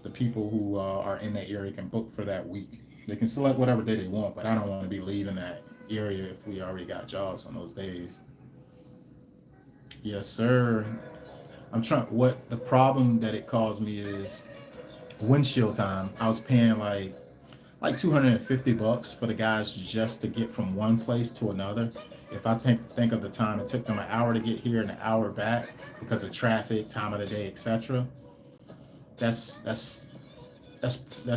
the people who are in that area can book for that week. They can select whatever day they want, but I don't want to be leaving that area if we already got jobs on those days. Yes, sir. What the problem that it caused me is windshield time. I was paying like $250 for the guys just to get from one place to another. If I think of the time it took them an hour to get here and an hour back because of traffic, time of the day, etc., that's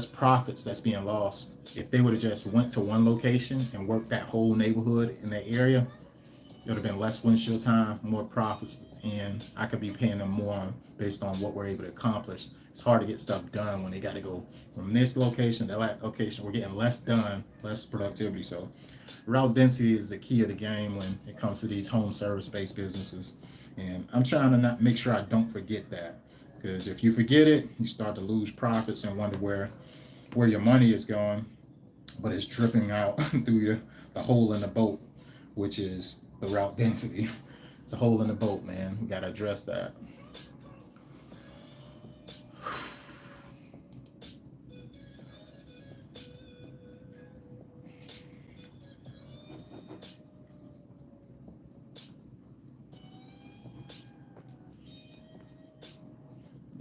profits that's being lost. If they would have just went to one location and worked that whole neighborhood in that area, it would have been less windshield time, more profits, and I could be paying them more based on what we're able to accomplish. It's hard to get stuff done when they got to go from this location to that location. We're getting less done, less productivity. So route density is the key of the game when it comes to these home service-based businesses. And I'm trying to not make sure I don't forget that, because if you forget it, you start to lose profits and wonder where your money is going, but it's dripping out through the hole in the boat, which is the route density. It's a hole in the boat, man. We got to address that.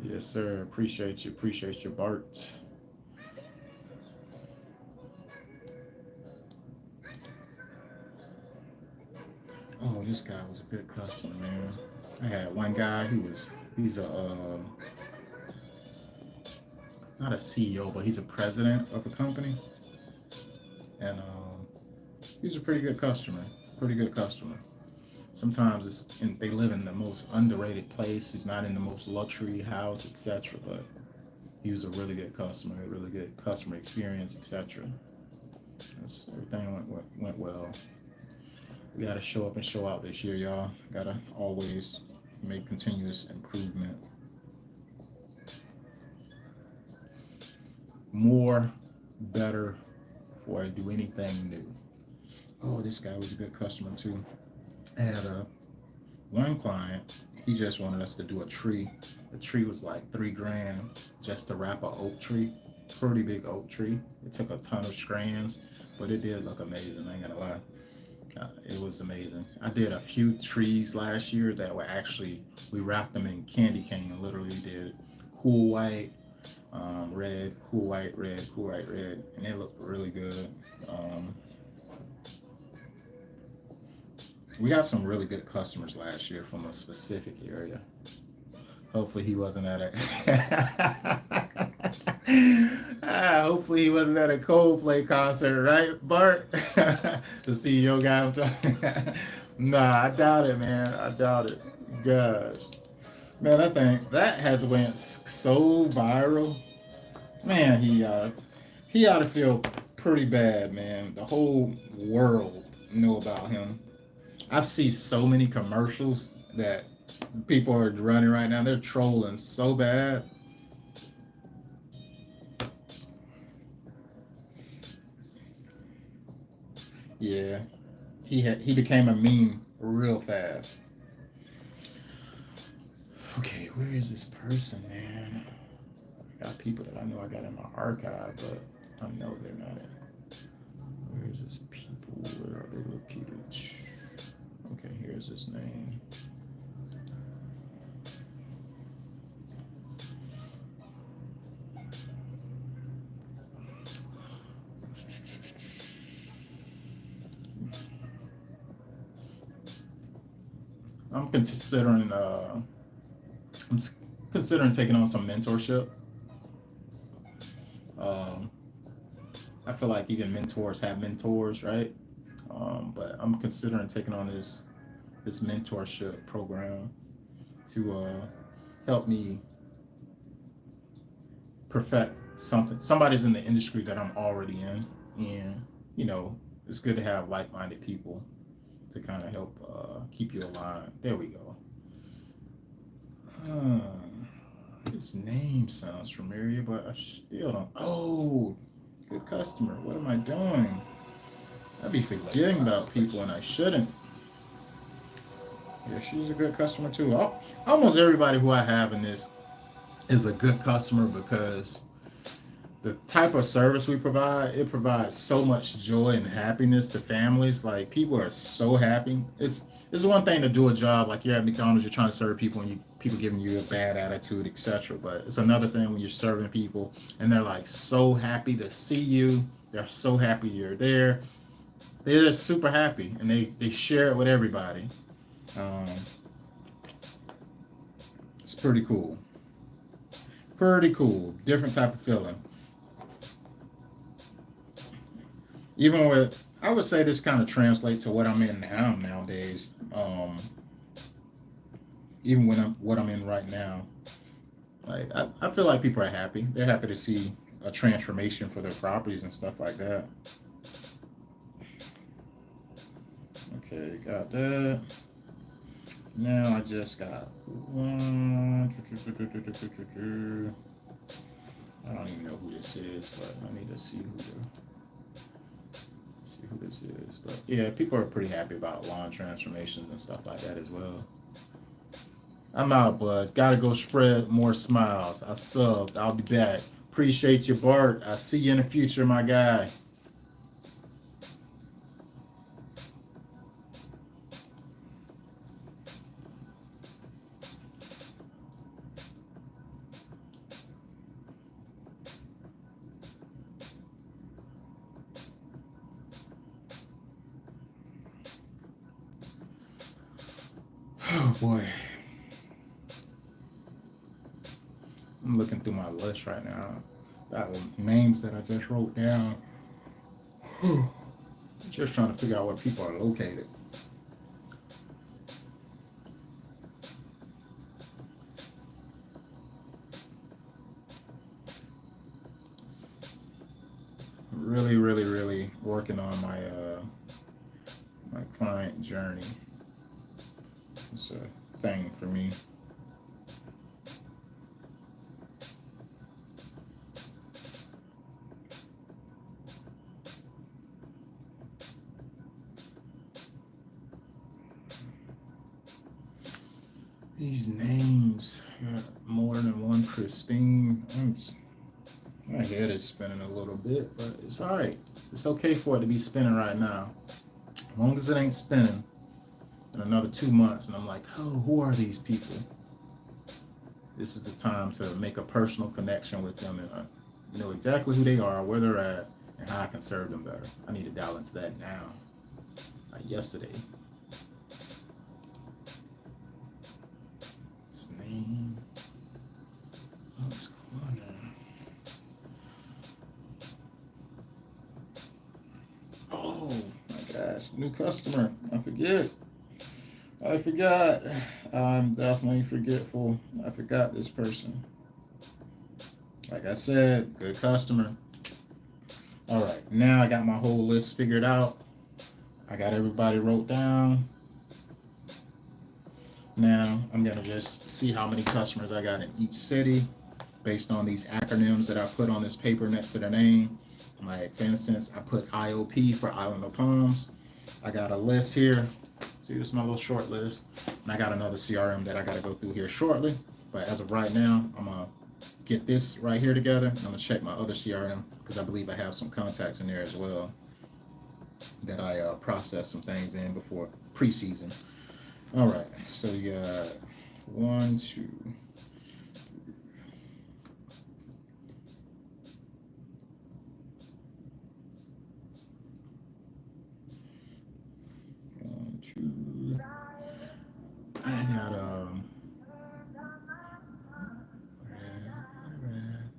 Yes, sir. Appreciate you. Appreciate you, Bart. Oh, this guy was a good customer, man. I had one guy he's not a CEO, but he's a president of a company, and he's a pretty good customer. Pretty good customer. Sometimes they live in the most underrated place. He's not in the most luxury house, etc. But he was a really good customer, a really good customer experience, etc. Everything went well. We got to show up and show out this year, y'all. Got to always make continuous improvement. More, better, before I do anything new. Oh, this guy was a good customer too. I had one client. He just wanted us to do a tree. The tree was like $3,000 just to wrap an oak tree. Pretty big oak tree. It took a ton of strands, but it did look amazing. I ain't gonna lie. It was amazing. I did a few trees last year that were we wrapped them in candy cane. Literally did cool white, red, cool white, red, cool white, red, and it looked really good. We got some really good customers last year from a specific area. Hopefully he wasn't at hopefully he wasn't at a Coldplay concert, right, Bart? The CEO guy. Nah, I doubt it, man. I doubt it. Gosh, man, I think that has went so viral. Man, he ought to feel pretty bad, man. The whole world know about him. I've seen so many commercials that People are running right now. They're trolling so bad. Yeah, he became a meme real fast. Okay, where is this person, man? I got people that I know I got in my archive, but I know they're not in. Where is this people? Where are they located? Okay, here's his name. I'm considering I'm considering taking on some mentorship. Um, I feel like even mentors have mentors, right? But I'm considering taking on this mentorship program to help me perfect something. Somebody's in the industry that I'm already in, and you know, it's good to have like-minded people to kind of help keep you aligned. There we go. Uh, his name sounds familiar, but I still don't. Oh, good customer. What am I doing? I'd be forgetting about people, and I shouldn't. Yeah, she's a good customer too. Almost everybody who I have in this is a good customer because the type of service we provide, it provides so much joy and happiness to families. Like people are so happy. It's one thing to do a job like you're at McDonald's, you're trying to serve people and people giving you a bad attitude, etc. But it's another thing when you're serving people and they're like so happy to see you. They're so happy you're there. They're just super happy and they share it with everybody. Um, it's pretty cool. Pretty cool. Different type of feeling. Even with, I would say this kind of translates to what I'm in now nowadays. Even when I'm what I'm in right now, like I feel like people are happy. They're happy to see a transformation for their properties and stuff like that. Okay, got that. Now I just got one. I don't even know who this is, but I need to see who this is. But yeah, people are pretty happy about lawn transformations and stuff like that as well. I'm out, Buzz. Gotta go spread more smiles. I subbed. I'll be back. Appreciate you, Bart. I see you in the future, my guy. Oh boy. I'm looking through my list right now. Got names that I just wrote down. Just trying to figure out where people are located. Really, really, really working on my client journey. It's a thing for me. These names got more than one Christine. My head is spinning a little bit, but it's all right. It's okay for it to be spinning right now, as long as it ain't spinning in another 2 months. And I'm like, oh, who are these people? This is the time to make a personal connection with them and know exactly who they are, where they're at, and how I can serve them better. I need to dial into that now, like yesterday. His name. What's going on? Oh my gosh, new customer. I forget. I forgot. I'm definitely forgetful. I forgot this person. Like I said, good customer. All right, now I got my whole list figured out. I got everybody wrote down. Now I'm gonna just see how many customers I got in each city based on these acronyms that I put on this paper next to their name. Like for instance, I put IOP for Island of Palms. I got a list here. See, this is my little short list. And I got another CRM that I gotta go through here shortly. But as of right now, I'm gonna get this right here together. I'm gonna check my other CRM because I believe I have some contacts in there as well that I processed some things in before preseason. All right, so you got one, two, one, two. I got red,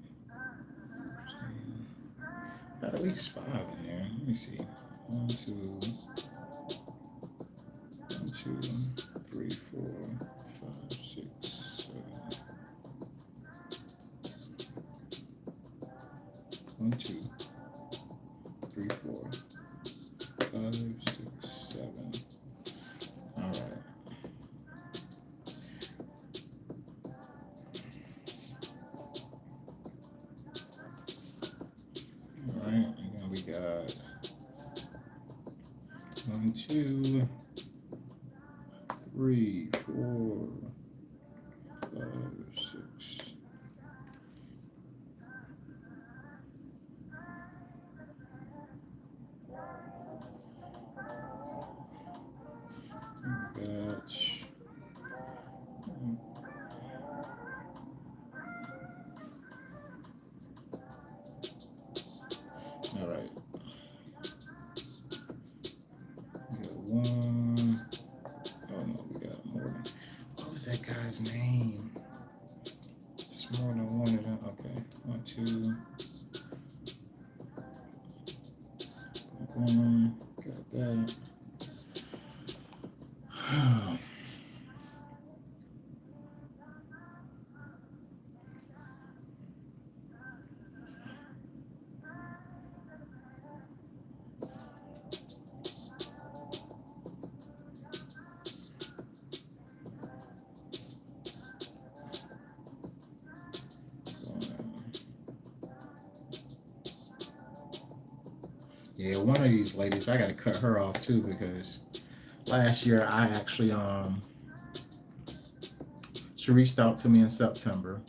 got at least five in there. Let me see. One, two, one, two, three, four, five, six, seven. One, two, three, four, five, six, seven. All right. All right. And then we got one, two, three, four, five, six. Batch. All right. We got one. Oh no, we got more than. What was that guy's name? It's more than one of them. Okay. One, two. Got that. Yeah, one of these ladies, I got to cut her off too because last year I actually she reached out to me in September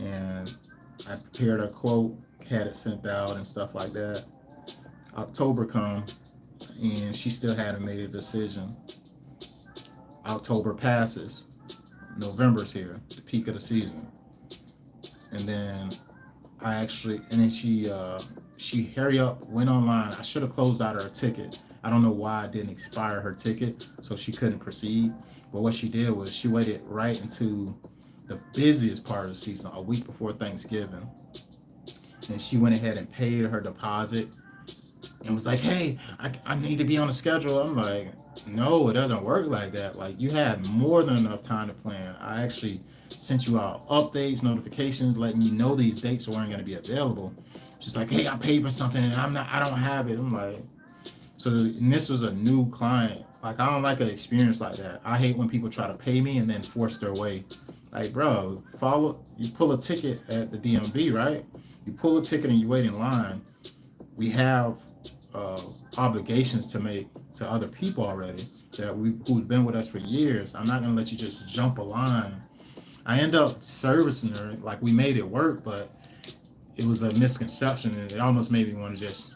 and I prepared a quote, had it sent out and stuff like that. October come and she still hadn't made a decision. October passes, November's here, the peak of the season, and then and then she hurry up, went online. I should have closed out her ticket. I don't know why I didn't expire her ticket, so she couldn't proceed. But what she did was she waited right into the busiest part of the season, a week before Thanksgiving, and she went ahead and paid her deposit and was like, "Hey, I need to be on the schedule." I'm like, "No, it doesn't work like that. Like you had more than enough time to plan. I actually sent you out updates, notifications, letting you know these dates weren't going to be available." She's like, "Hey, I paid for something and I don't have it." I'm like, so and this was a new client. Like I don't like an experience like that. I hate when people try to pay me and then force their way. Like, bro, you pull a ticket at the DMV, right? You pull a ticket and you wait in line. We have uh, obligations to make to other people already who've been with us for years. I'm not gonna let you just jump a line. I end up servicing her, like we made it work, but it was a misconception, and it almost made me want to just.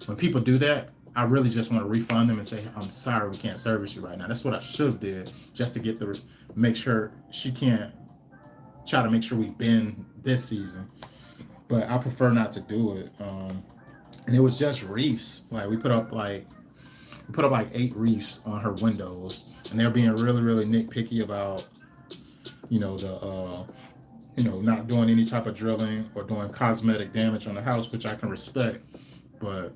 When people do that, I really just want to refund them and say, "I'm sorry, we can't service you right now." That's what I should have did, just to get make sure she can't try to make sure we bend this season. But I prefer not to do it. And it was just reefs. Like we put up like 8 reefs on her windows, and they're being really, really nitpicky about the not doing any type of drilling or doing cosmetic damage on the house, which I can respect. But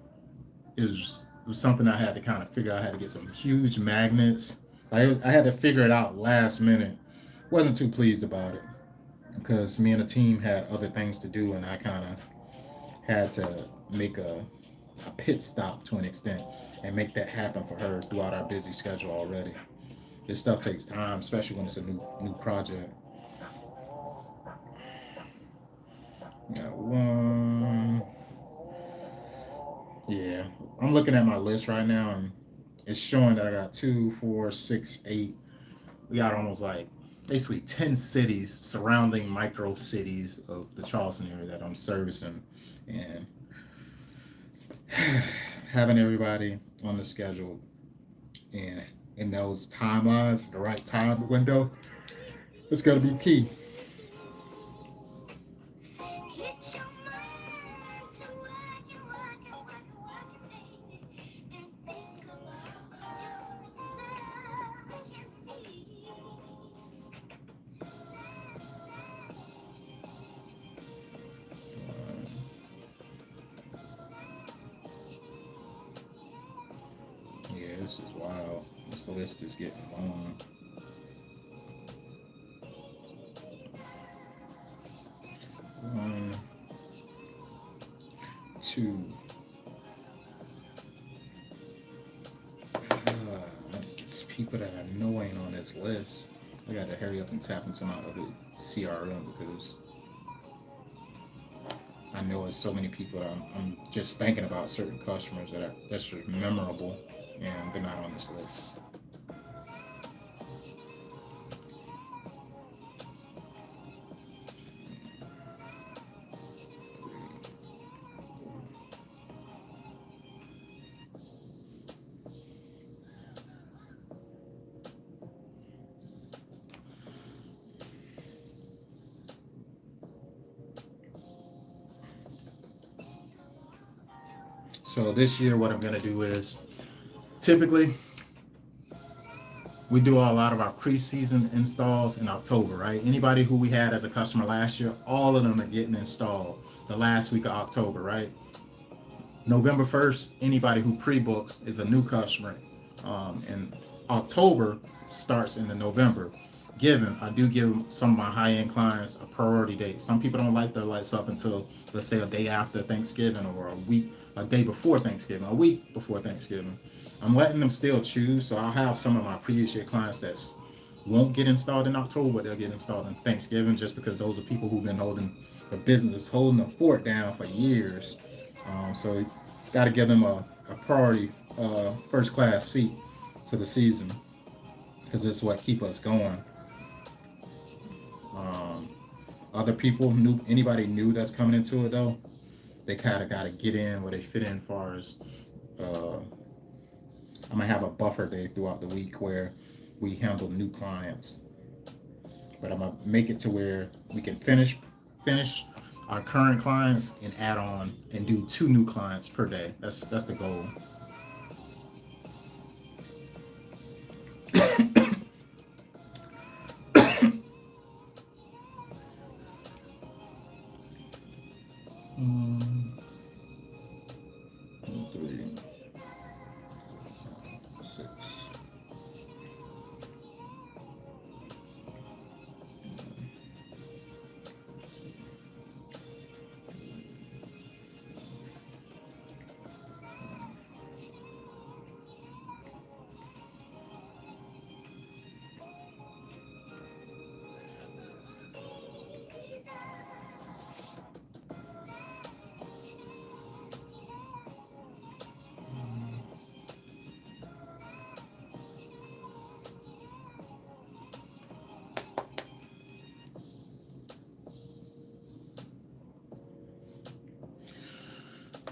it was something I had to kind of figure out. I had to get some huge magnets. I had to figure it out last minute. Wasn't too pleased about it because me and the team had other things to do, and I kind of had to make a pit stop to an extent and make that happen for her throughout our busy schedule already. This stuff takes time, especially when it's a new project. Got one. Yeah, I'm looking at my list right now, and it's showing that I got 2, 4, 6, 8. We got almost like basically 10 cities surrounding micro cities of the Charleston area that I'm servicing, and having everybody on the schedule and in those timelines, the right time window, it's going to be key. Yeah, this is wild. This list is getting long. 1, 2. That's people that I know ain't on this list. I got to hurry up and tap into my other CRM because I know there's so many people that I'm just thinking about certain customers that's just memorable and they're not on this list. So this year, what I'm gonna do is typically we do a lot of our preseason installs in October, right? Anybody who we had as a customer last year, all of them are getting installed the last week of October, right? November 1st, anybody who pre-books is a new customer. And October starts in the November. Given, I do give some of my high-end clients a priority date. Some people don't like their lights up until, let's say, a day after Thanksgiving or a day before Thanksgiving, a week before Thanksgiving. I'm letting them still choose, so I'll have some of my previous year clients that won't get installed in October, but they'll get installed in Thanksgiving just because those are people who've been holding the business, holding the fort down for years. So got to give them a priority first class seat to the season because it's what keep us going. Um, Other people new, anybody new that's coming into it though, they kind of got to get in where they fit in. As far as uh, I'm gonna have a buffer day throughout the week where we handle new clients, but I'm gonna make it to where we can finish our current clients and add on and do 2 new clients per day. That's the goal. Um, 3, 6.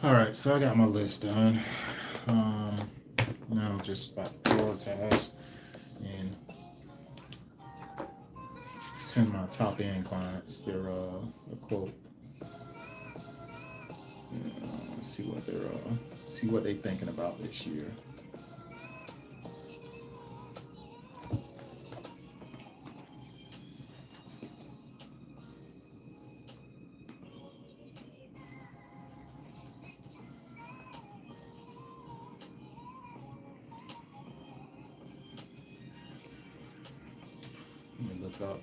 All right, so I got my list done. Um, Now I'm just about to prioritize and send my top end clients their a quote. See what they're see what they thinking about this year. Let me look up.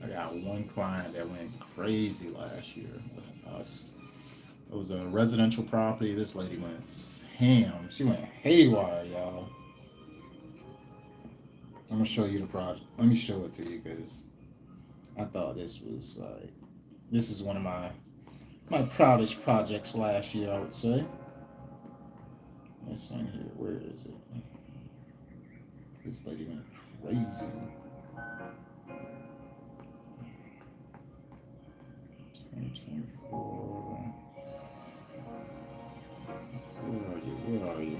I got one client that went crazy last year. It was a residential property. This lady went ham. She went haywire, y'all. I'm gonna show you the project. Let me show it to you because I thought this was like this is one of my proudest projects last year. I would say. This thing here, where is it? This lady went crazy. 2024. Where are you? Where are you?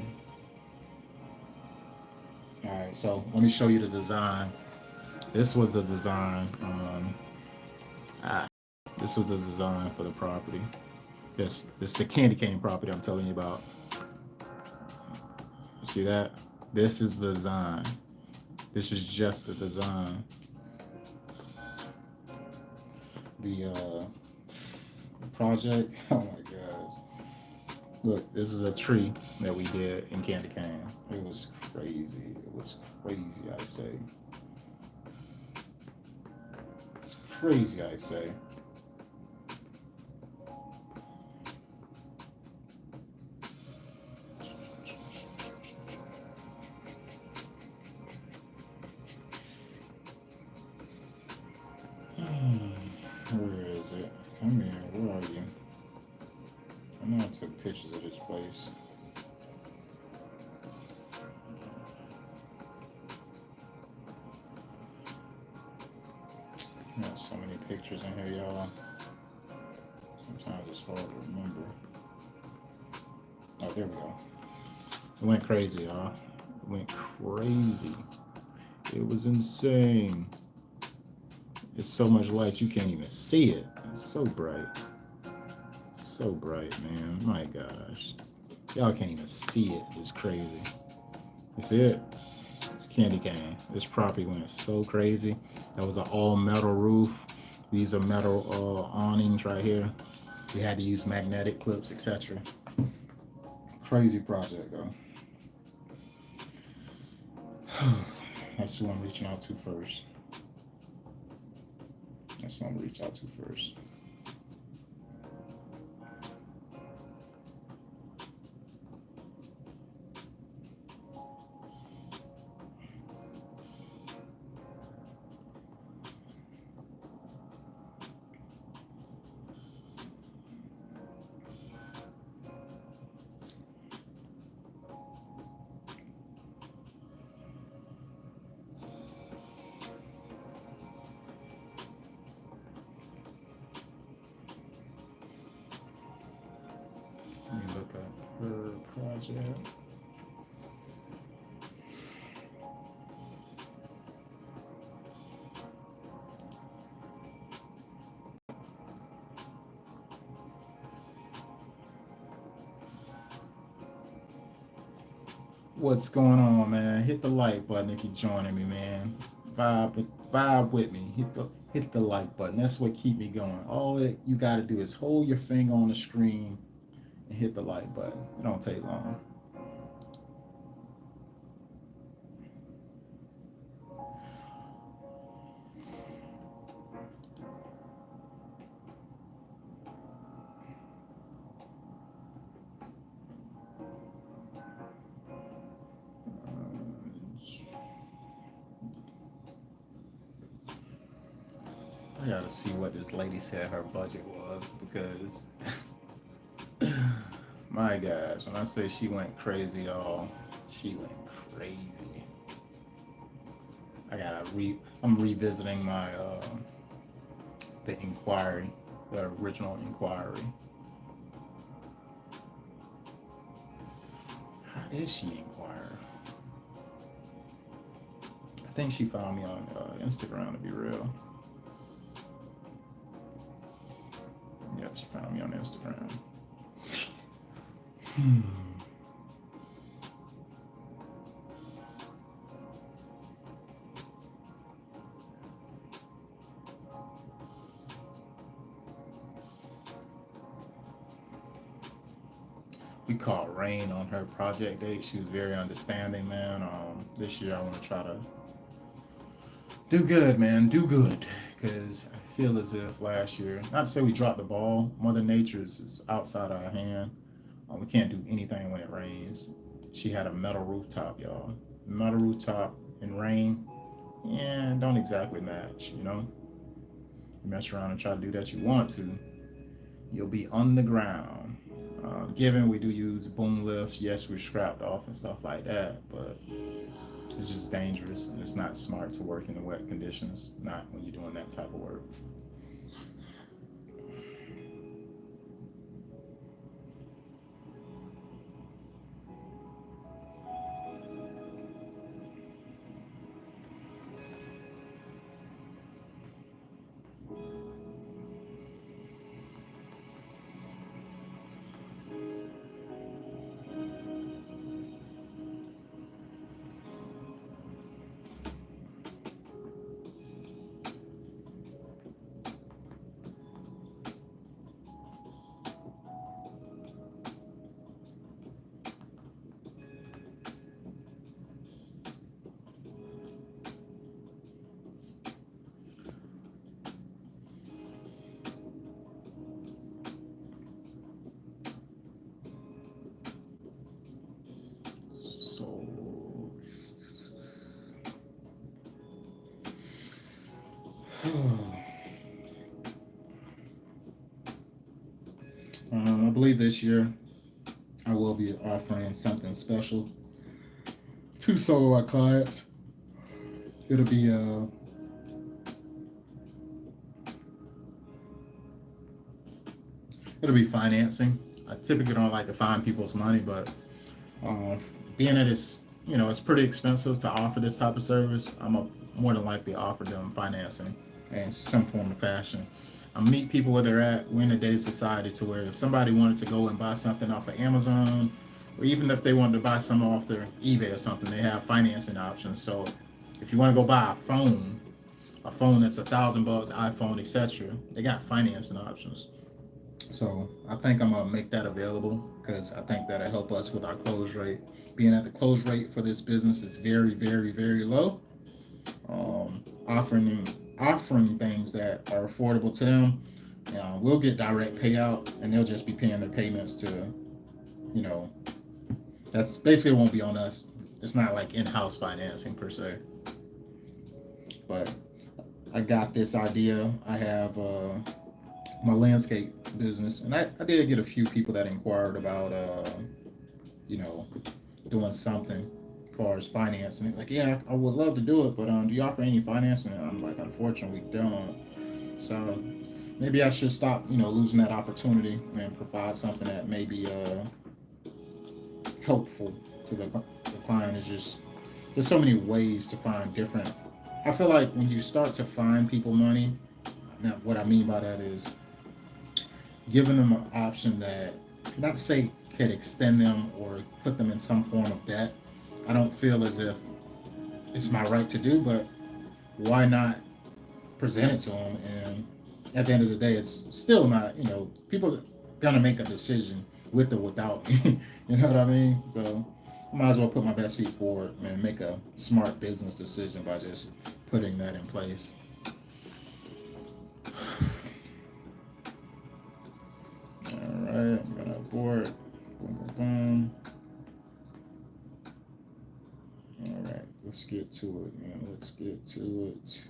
All right, so let me show you the design. This was the design. Ah, this was the design for the property. Yes, this is the candy cane property I'm telling you about. See that? This is the design. This is just the design. The project. Oh my gosh! Look, this is a tree that we did in candy cane. It was crazy. It was crazy. I say. It's crazy. I say. Where is it? Come here. Where are you? I know I took pictures of this place. Got so many pictures in here, y'all. Sometimes it's hard to remember. Oh, there we go. It went crazy, y'all. It went crazy. It was insane. It's so much light you can't even see it. It's so bright. So bright, man. My gosh. Y'all can't even see it. It's crazy. You see it? It's candy cane. This property went so crazy. That was an all metal roof. These are metal awnings right here. We had to use magnetic clips, etc. Crazy project, though. That's who I'm reaching out to first. That's who I'm gonna reach out to first. Let me look up her project. What's going on, man? Hit the like button if you're joining me, man. Vibe with me. Hit the like button. That's what keep me going. All that you got to do is hold your finger on the screen and hit the like button. It don't take long. I gotta see what this lady said her budget was because my gosh, when I say she went crazy, y'all, she went crazy. I'm revisiting my the inquiry, the original inquiry. How did she inquire? I think she found me on Instagram, to be real. Yeah, she found me on Instagram. We caught rain on her project date. She was very understanding, man. This year I want to try to do good, man. Do good. Because I feel as if last year, not to say we dropped the ball, Mother Nature's is outside our hand. We can't do anything when it rains. She had a metal rooftop, y'all. Metal rooftop in rain. yeah, don't exactly match. You mess around and try to do that you want to, you'll be on the ground. Given we do use boom lifts, yes, we're scrapped off and stuff like that, but it's just dangerous and it's not smart to work in the wet conditions, not when you're doing that type of work. So, I believe this year I will be offering something special to some of my clients. It'll be financing. I typically don't like to find people's money, but uh, being that it's pretty expensive to offer this type of service, more than likely offer them financing in some form of fashion. I meet people where they're at. We're in a day society to where if somebody wanted to go and buy something off of Amazon, or even if they wanted to buy something off their eBay or something, they have financing options. So if you want to go buy a phone that's $1,000, iPhone, etc., they got financing options. So I think I'm gonna make that available because I think that'll help us with our close rate. Being that the close rate for this business is very, very, very low, offering things that are affordable to them, we'll get direct payout, and they'll just be paying their payments to, you know, that's basically it won't be on us. It's not like in-house financing per se. But I got this idea. I have my landscape business, and I did get a few people that inquired about you know doing something as far as financing. Like, yeah, I would love to do it, but do you offer any financing? And I'm like, unfortunately, we don't. So maybe I should stop, losing that opportunity and provide something that may be helpful to the client. Is just there's so many ways to find different. I feel like when you start to find people money, now what I mean by that is giving them an option that, not to say could extend them or put them in some form of debt. I don't feel as if it's my right to do, but why not present it to them? And at the end of the day, it's still not, people are gonna make a decision with or without me. You know what I mean? So I might as well put my best feet forward and make a smart business decision by just putting that in place. All right, I'm gonna abort. Boom, boom, boom. All right, let's get to it, man. Let's get to it.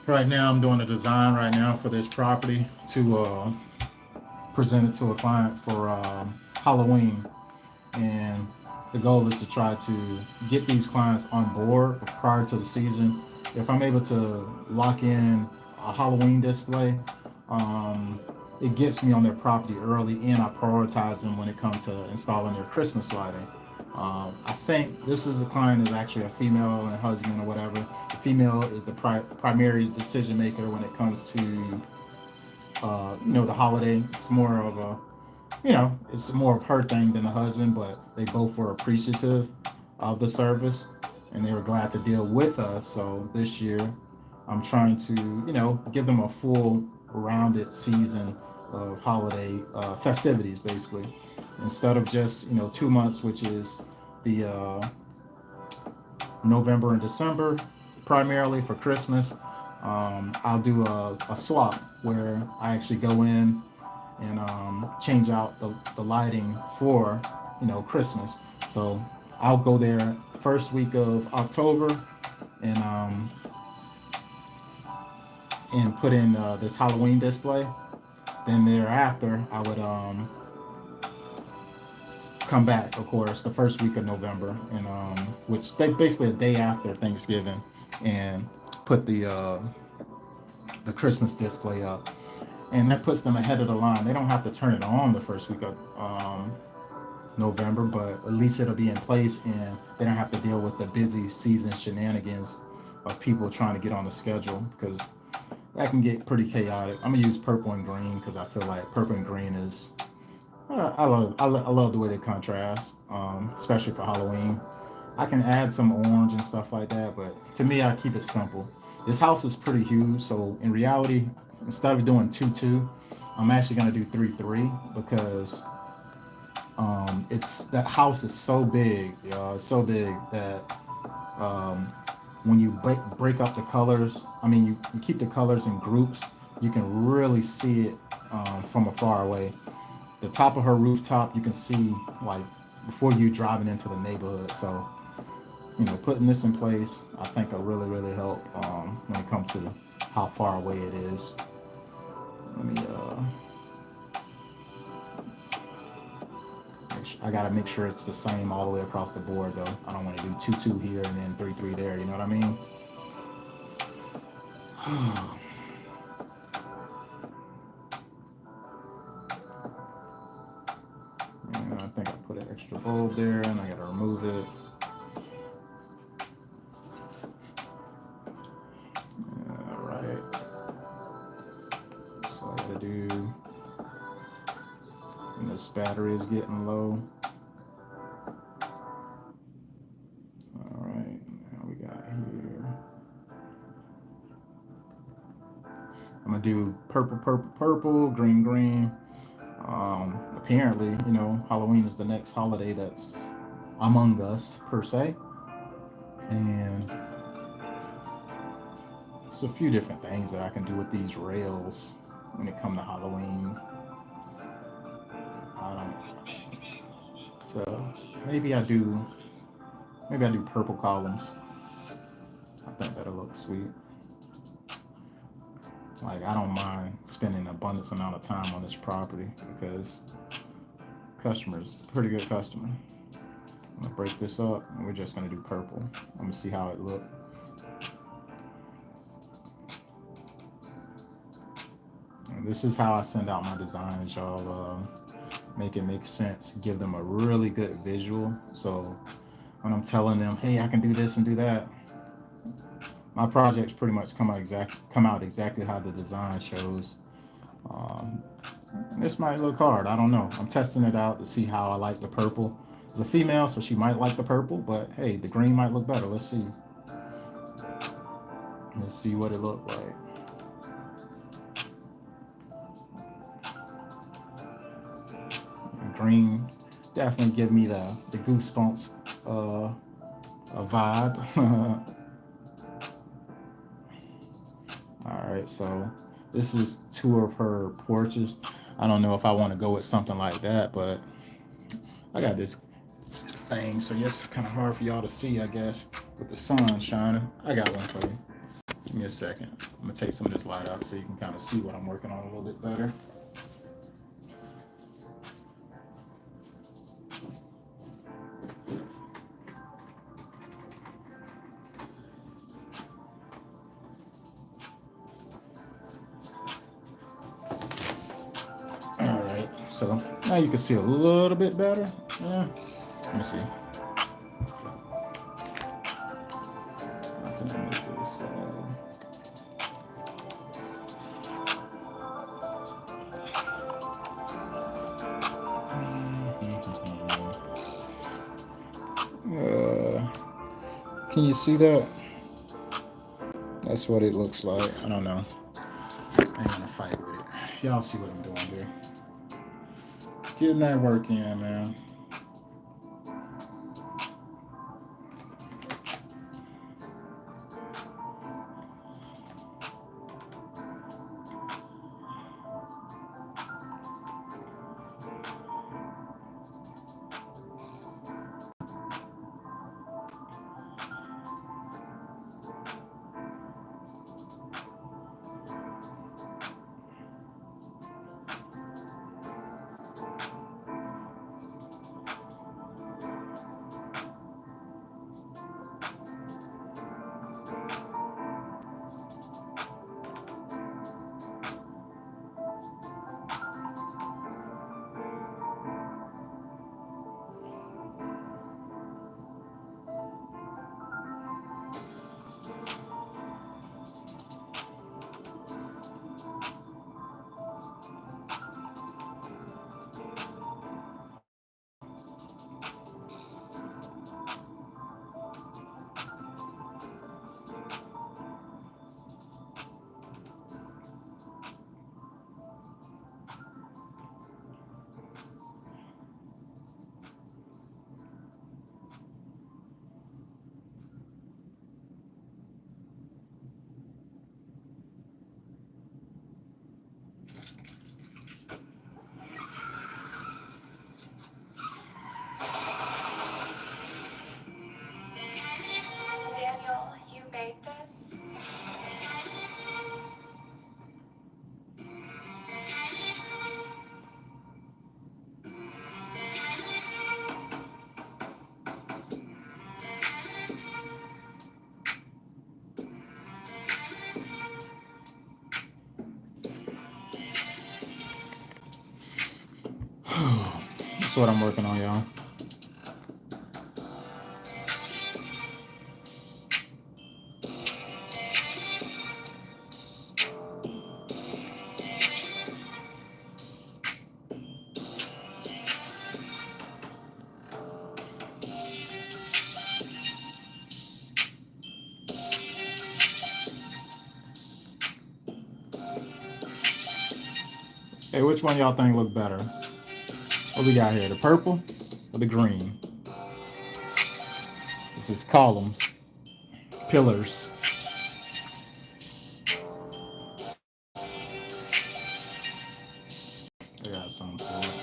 Right now, I'm doing a design right now for this property to present it to a client for Halloween, and the goal is to try to get these clients on board prior to the season. If I'm able to lock in a Halloween display, um, it gets me on their property early, and I prioritize them when it comes to installing their Christmas lighting. I think this is a client is actually a female and husband or whatever. The female is the primary decision maker when it comes to the holiday. It's more of a it's more of her thing than the husband, but they both were appreciative of the service and they were glad to deal with us. So this year, I'm trying to, give them a full rounded season of holiday festivities, basically. Instead of just, 2 months, which is the November and December, primarily for Christmas. I'll do a swap where I actually go in and change out the lighting for Christmas. So I'll go there first week of October and put in this Halloween display. Then thereafter, I would come back, of course, the first week of November, and which they basically a day after Thanksgiving, and put the Christmas display up, and that puts them ahead of the line. They don't have to turn it on the first week of November, but at least it'll be in place, and they don't have to deal with the busy season shenanigans of people trying to get on the schedule, because that can get pretty chaotic. I'm gonna use purple and green because I feel like purple and green is I love the way they contrast, especially for Halloween. I can add some orange and stuff like that, but to me, I keep it simple. This house is pretty huge, so in reality, instead of doing 2-2, I'm actually gonna do 3-3 because it's that house is so big, it's so big that when you break up the colors, I mean, you keep the colors in groups, you can really see it from afar away. The top of her rooftop, you can see like before you driving into the neighborhood. So, putting this in place, I think will really, really help when it comes to how far away it is. Let me, I gotta make sure it's the same all the way across the board though. I don't want to do 2-2 here and then 3-3 there, you know what I mean? And I think I put an extra bulb there and I gotta remove it. Alright. So I gotta do, and this battery is getting low. Alright, now we got here. I'm gonna do purple, purple, purple, green, green. Apparently, Halloween is the next holiday that's among us per se, and there's a few different things that I can do with these rails when it comes to Halloween. So maybe I do purple columns. I think that'll look sweet. Like, I don't mind spending an abundance amount of time on this property because customer's a pretty good customer. I'm gonna break this up and we're just gonna do purple. I'm gonna see how it looks. And this is how I send out my designs, y'all. Make it make sense, give them a really good visual. So when I'm telling them, hey, I can do this and do that, my projects pretty much come out exactly how the design shows. This might look hard, I don't know. I'm testing it out to see how I like the purple. It's a female, so she might like the purple, but hey, the green might look better. Let's see. Let's see what it looked like. Green definitely give me the goosebumps a vibe. All right, so this is 2 of her porches. I don't know if I want to go with something like that, but I got this thing, so it's kind of hard for y'all to see, I guess, with the sun shining. I got one for you. Give me a second. I'm gonna take some of this light out so you can kind of see what I'm working on a little bit better. So now you can see a little bit better. Yeah. Let me see. How can I make this? Can you see that? That's what it looks like. I don't know. I ain't gonna fight with it. Y'all see what I'm doing here. Getting that work in, man. Daniel, you made this? That's what I'm working on, y'all. Hey, which one y'all think look better? What we got here, the purple or the green? This is columns, pillars. I got something for it.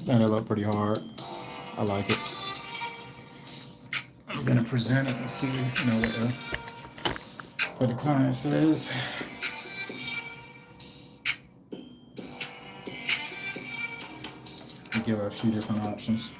And it look pretty hard. I like it. I'm gonna present it and see, what the client says. Give her a few different options.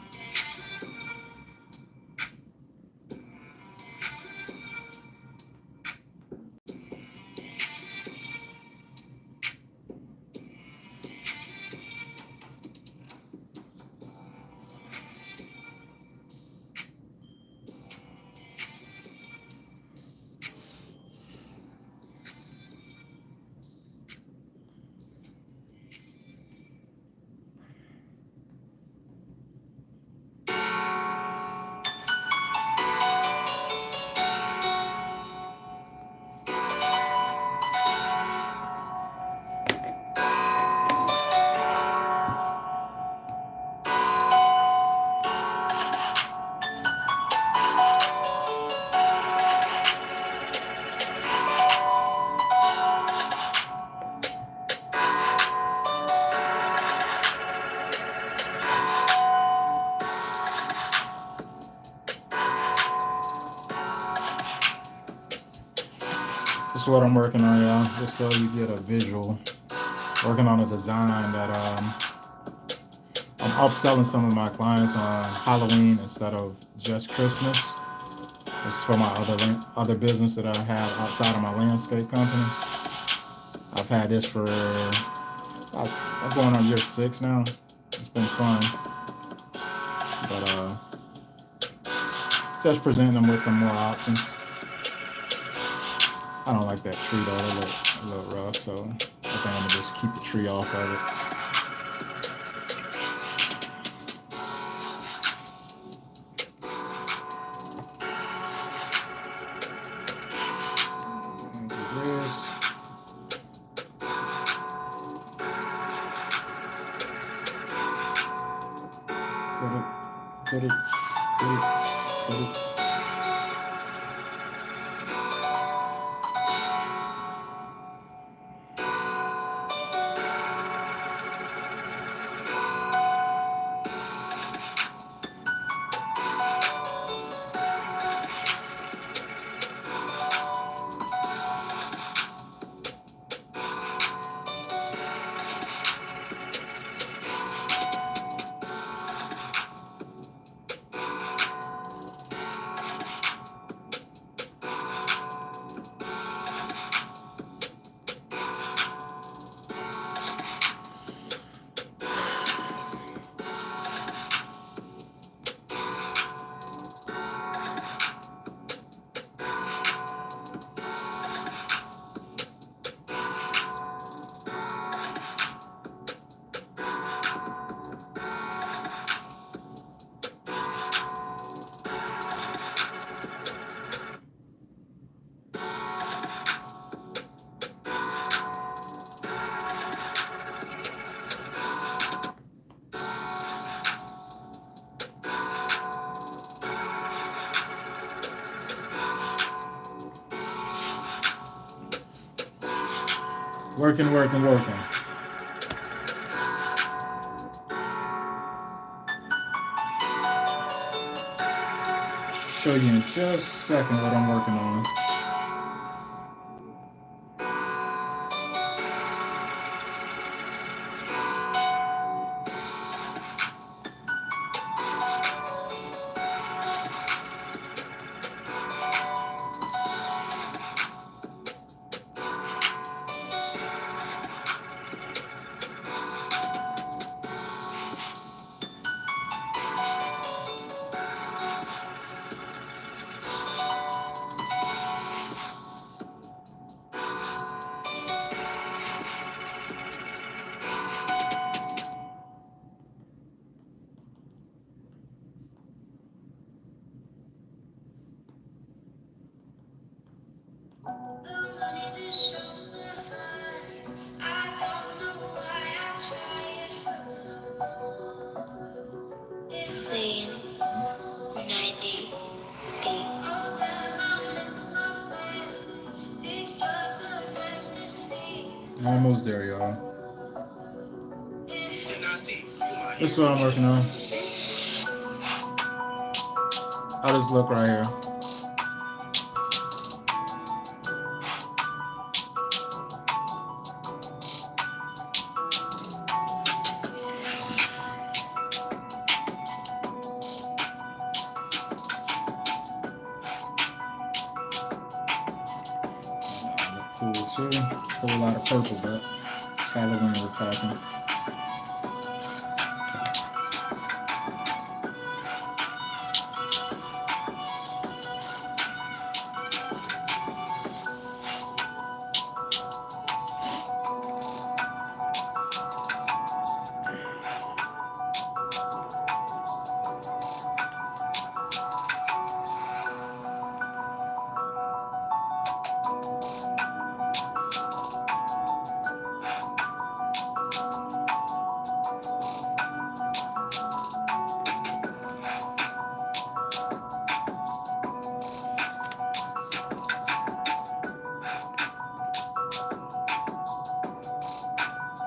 This is what I'm working on, y'all, just so you get a visual. Working on a design that I'm upselling some of my clients on Halloween instead of just Christmas. This is for my other business that I have outside of my landscape company. I've had this for I'm going on year 6 now. It's been fun, but just presenting them with some more options. I don't like that tree though; it look a little rough, so I think I'm gonna just keep the tree off of it. Put it. Working. Show you in just a second what I'm working on. Almost there, y'all. This is what I'm working on. How does this look right here? Cool too. Whole lot of purple, but Halloween we're talking.